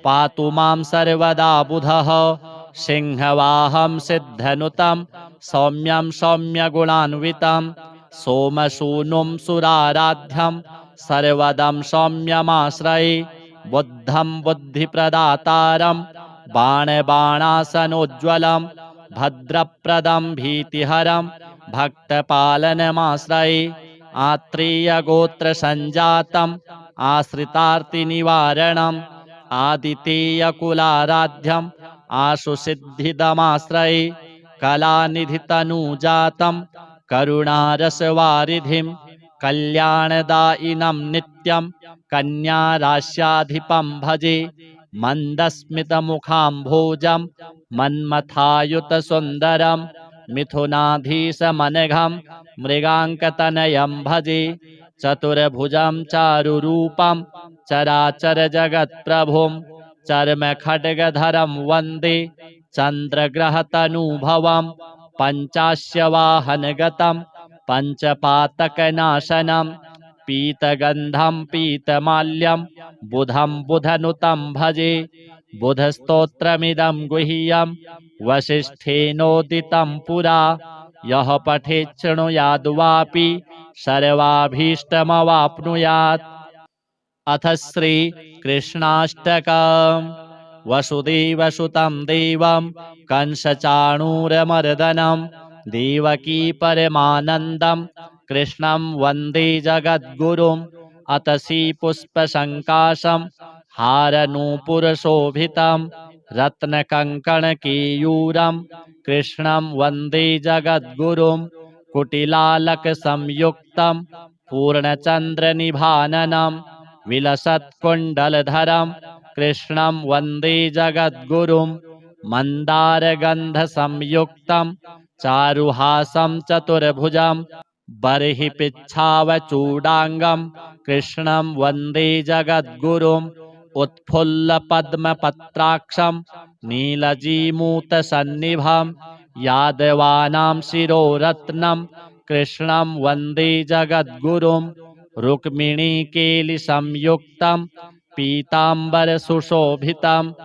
पातु मां सर्वदा बुधः। सिंहवाहं सिद्धनुतं सौम्यं सौम्यगुणान्वितं सोमसूनुं सुराराध्यं सर्वदं सौम्यमाश्रये बुद्धं बुद्धिप्रदातारं बाणबाणासनोज्ज्वलं भद्रप्रदं भीतिहरं भक्तपालनमाश्रये आत्रेयगोत्रसञ्जातम् आश्रितार्तिनिवारणम् आदितेयकुलाराध्यम् आशुसिद्धिदमाश्रये कलानिधितनुजातं करुणारसवारिधिं कल्याणदायिनं नित्यं कन्याराश्याधिपं भजे मन्दस्मितमुखाम्भोजं मन्मथायुतसुन्दरं मिथुनाधीशमनघं मृगाङ्कतनयं भजे चतुर्भुजं चारुरूपं चराचरजगत्प्रभुं चर्मखड्गधरं वन्दे चन्द्रग्रहतनुभवं पञ्चास्यवाहनगतं पञ्चपातकनाशनं पीतगन्धं पीतमाल्यं बुधं बुधनुतं भजे बुधस्तोत्रमिदं गुह्यं वसिष्ठेनोदितं पुरा यः पठेत् शृणुयाद्वापि सर्वाभीष्टमवाप्नुयात्। अथ श्री कृष्णाष्टकम्। वसुदेवसुतं देवं कंसचाणूरमर्दनं देवकी परमानन्दं कृष्णं वन्दे जगद्गुरुम् अतसी पुष्पसङ्काशं हारनूपुरशोभितं रत्नकङ्कणकेयूरं कृष्णं वन्दे जगद्गुरुम् कुटिलालकसंयुक्तं पूर्णचन्द्रनिभाननं विलसत्कुण्डलधरं कृष्णं वन्दे जगद्गुरुम् मन्दारगन्धसंयुक्तं चारुहासं चतुर्भुजं बर्हिपिच्छावचूडाङ्गं कृष्णं वन्दे जगद्गुरुम् उत्फुल्लपद्मपत्राक्षं नीलजीमूतसन्निभं यादवानां शिरोरत्नं कृष्णं वन्दे जगद्गुरुम् रुक्मिणीकेलिसंयुक्तं पीताम्बरसुशोभितम्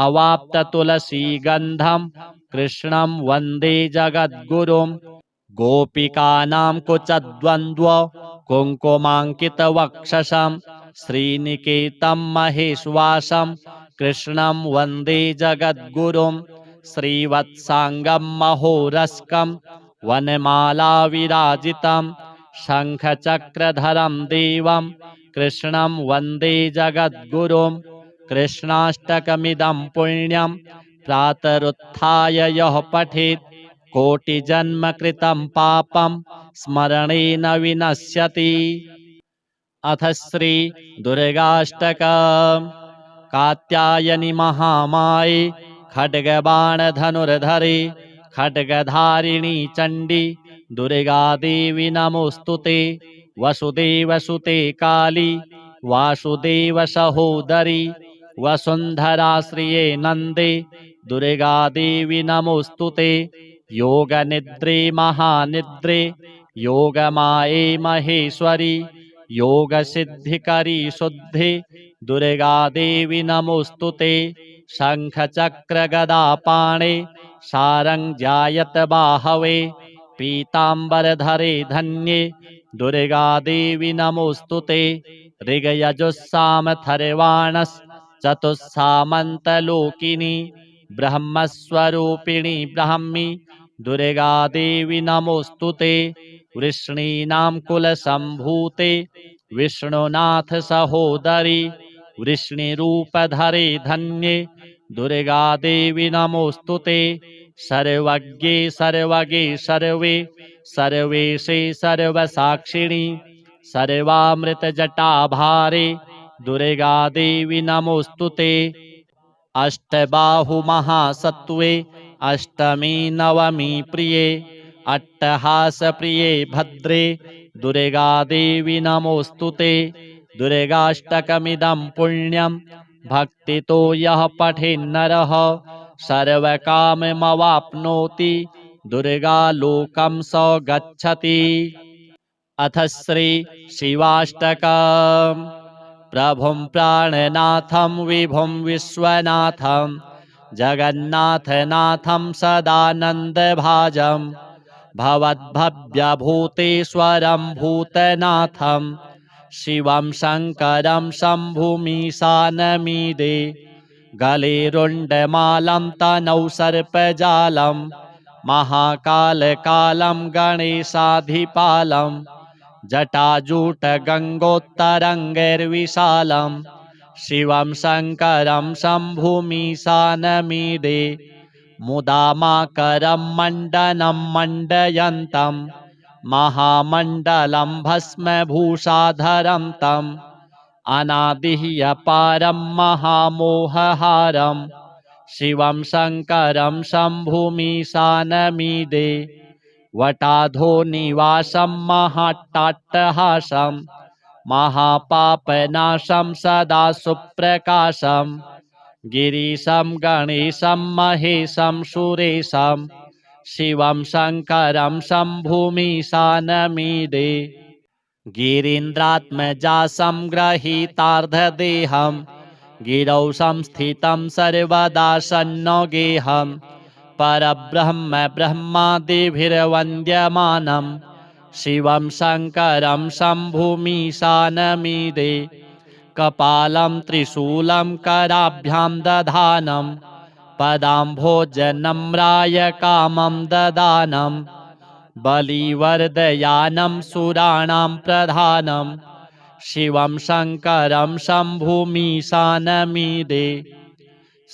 अवाप्ततुलसीगन्धं कृष्णं वन्दे जगद्गुरुम् गोपिकानां कुचद्वन्द्व कुङ्कुमाङ्कितवक्षसं श्रीनिकेतं महेश्वासं कृष्णं वन्दे जगद्गुरुम् श्रीवत्साङ्गं महोरस्कं वनमालाविराजितं शङ्खचक्रधरं देवं कृष्णं वन्दे जगद्गुरुम् कृष्णाष्टकमिदं पुण्यं प्रातरुत्थाय यः पठेत् कोटिजन्मकृतं पापं स्मरणेन विनश्यति। अथ श्री दुर्गाष्टकम्। कात्यायनि महामाये खड्गबाणधनुर्धरे खड्गधारिणी चण्डी दुर्गादेवी नमोऽस्तु ते। वसुदेवसुते काली वासुदेवसहोदरी वसुन्धराश्रिये नन्दे दुर्गादेवी नमोऽस्तु ते। योगनिद्रे महानिद्रे योगमाये महेश्वरी योगसिद्धिकरी शुद्धे दुर्गादेवी नमोऽस्तु ते। शङ्खचक्रगदापाणे सारङ्ग्यायत बाहवे पीताम्बरधरे धन्ये दुर्गादेवी नमोऽस्तु ते। ऋगयजुस्सामथर्वाणश्चतुस्सामन्तलोकिनी ब्रह्मस्वरूपिणी ब्राह्मी दुर्गादेवी नमोऽस्तु ते। वृष्णीनां कुलसम्भूते विष्णुनाथ सहोदरी वृष्णिरूपधरे धन्ये दुर्गादेवी नमोऽस्तु ते। सर्वज्ञे सर्वगे सर्वे सर्वेशे सर्वसाक्षिणी सर्वामृतजटाभारे दुर्गादेवी नमोऽस्तु ते। अष्टबाहुमहासत्त्वे अष्टमी नवमी प्रिये अट्टहासप्रिये भद्रे दुर्गादेवी नमोऽस्तु ते। दुर्गाष्टकमिदं पुण्यं भक्तितो यः पठेन्नरः सर्वकाममवाप्नोति दुर्गालोकं स गच्छति। अथ श्री शिवाष्टकम्। प्रभुं प्राणनाथं विभुं विश्वनाथं जगन्नाथनाथं सदानन्दभाजं भवद्भव्यभूतेश्वरं भूतनाथं शिवं शङ्करं शम्भुमीशानमीडे। गले रुण्डमालं तनौ सर्पजालं महाकालकालं गणेशाधिपालं जटाजूटगङ्गोत्तरङ्गैर्विशालं शिवं शङ्करं शम्भुमीशानमीडे। मुदा माकरं मण्डनं मण्डयन्तं महामण्डलं भस्मभूषाधरं तम् अनादिः अपारं महामोहहारं शिवं शङ्करं शम्भुमीशानमीडे। वटाधो निवासं महाट्टाट्टहासं महापापनाशं सदा सुप्रकाशं गिरीशं गणेशं महेशं सुरेशं शिवं शङ्करं शम्भुमीशानमीडे। गिरीन्द्रात्मजासं ग्रहीतार्धदेहं गिरौ संस्थितं सर्वदा सन्नगेहं परब्रह्म ब्रह्मादिभिर्वन्द्यमानं शिवं शङ्करं शम्भुमीशानमीडे। कपालं त्रिशूलं कराभ्यां दधानं पदाम्भोजनम्राय कामं ददानं बलिवर्दयानं सुराणां प्रधानं शिवं शङ्करं शम्भुमीशानमीडे।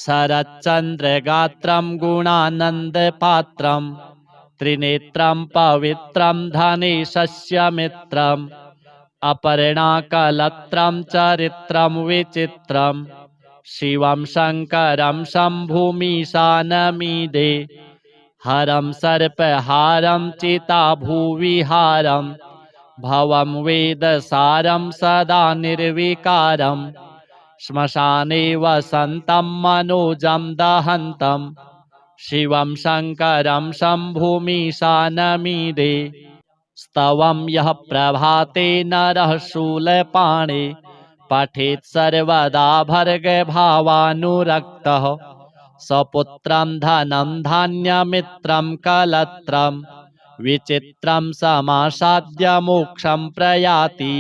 शरच्चन्द्रगात्रं गुणानन्दपात्रं त्रिनेत्रं पवित्रं धनेशस्य मित्रम् अपर्णाकलत्रं चरित्रं विचित्रं शिवं शङ्करं शम्भुमीशानमीडे। हरं सर्पहारं चिताभुविहारं भवं वेदसारं सदा निर्विकारं श्मशाने वसन्तं मनोजं दहन्तं शिवं शङ्करं शम्भुमीशानमीडे। स्तवं यः प्रभाते नरः शूलपाणे पठेत् सर्वदा भर्गभावानुरक्तः सपुत्रं धनं धान्यमित्रं कलत्रं विचित्रं समासाद्य मोक्षं प्रयाति।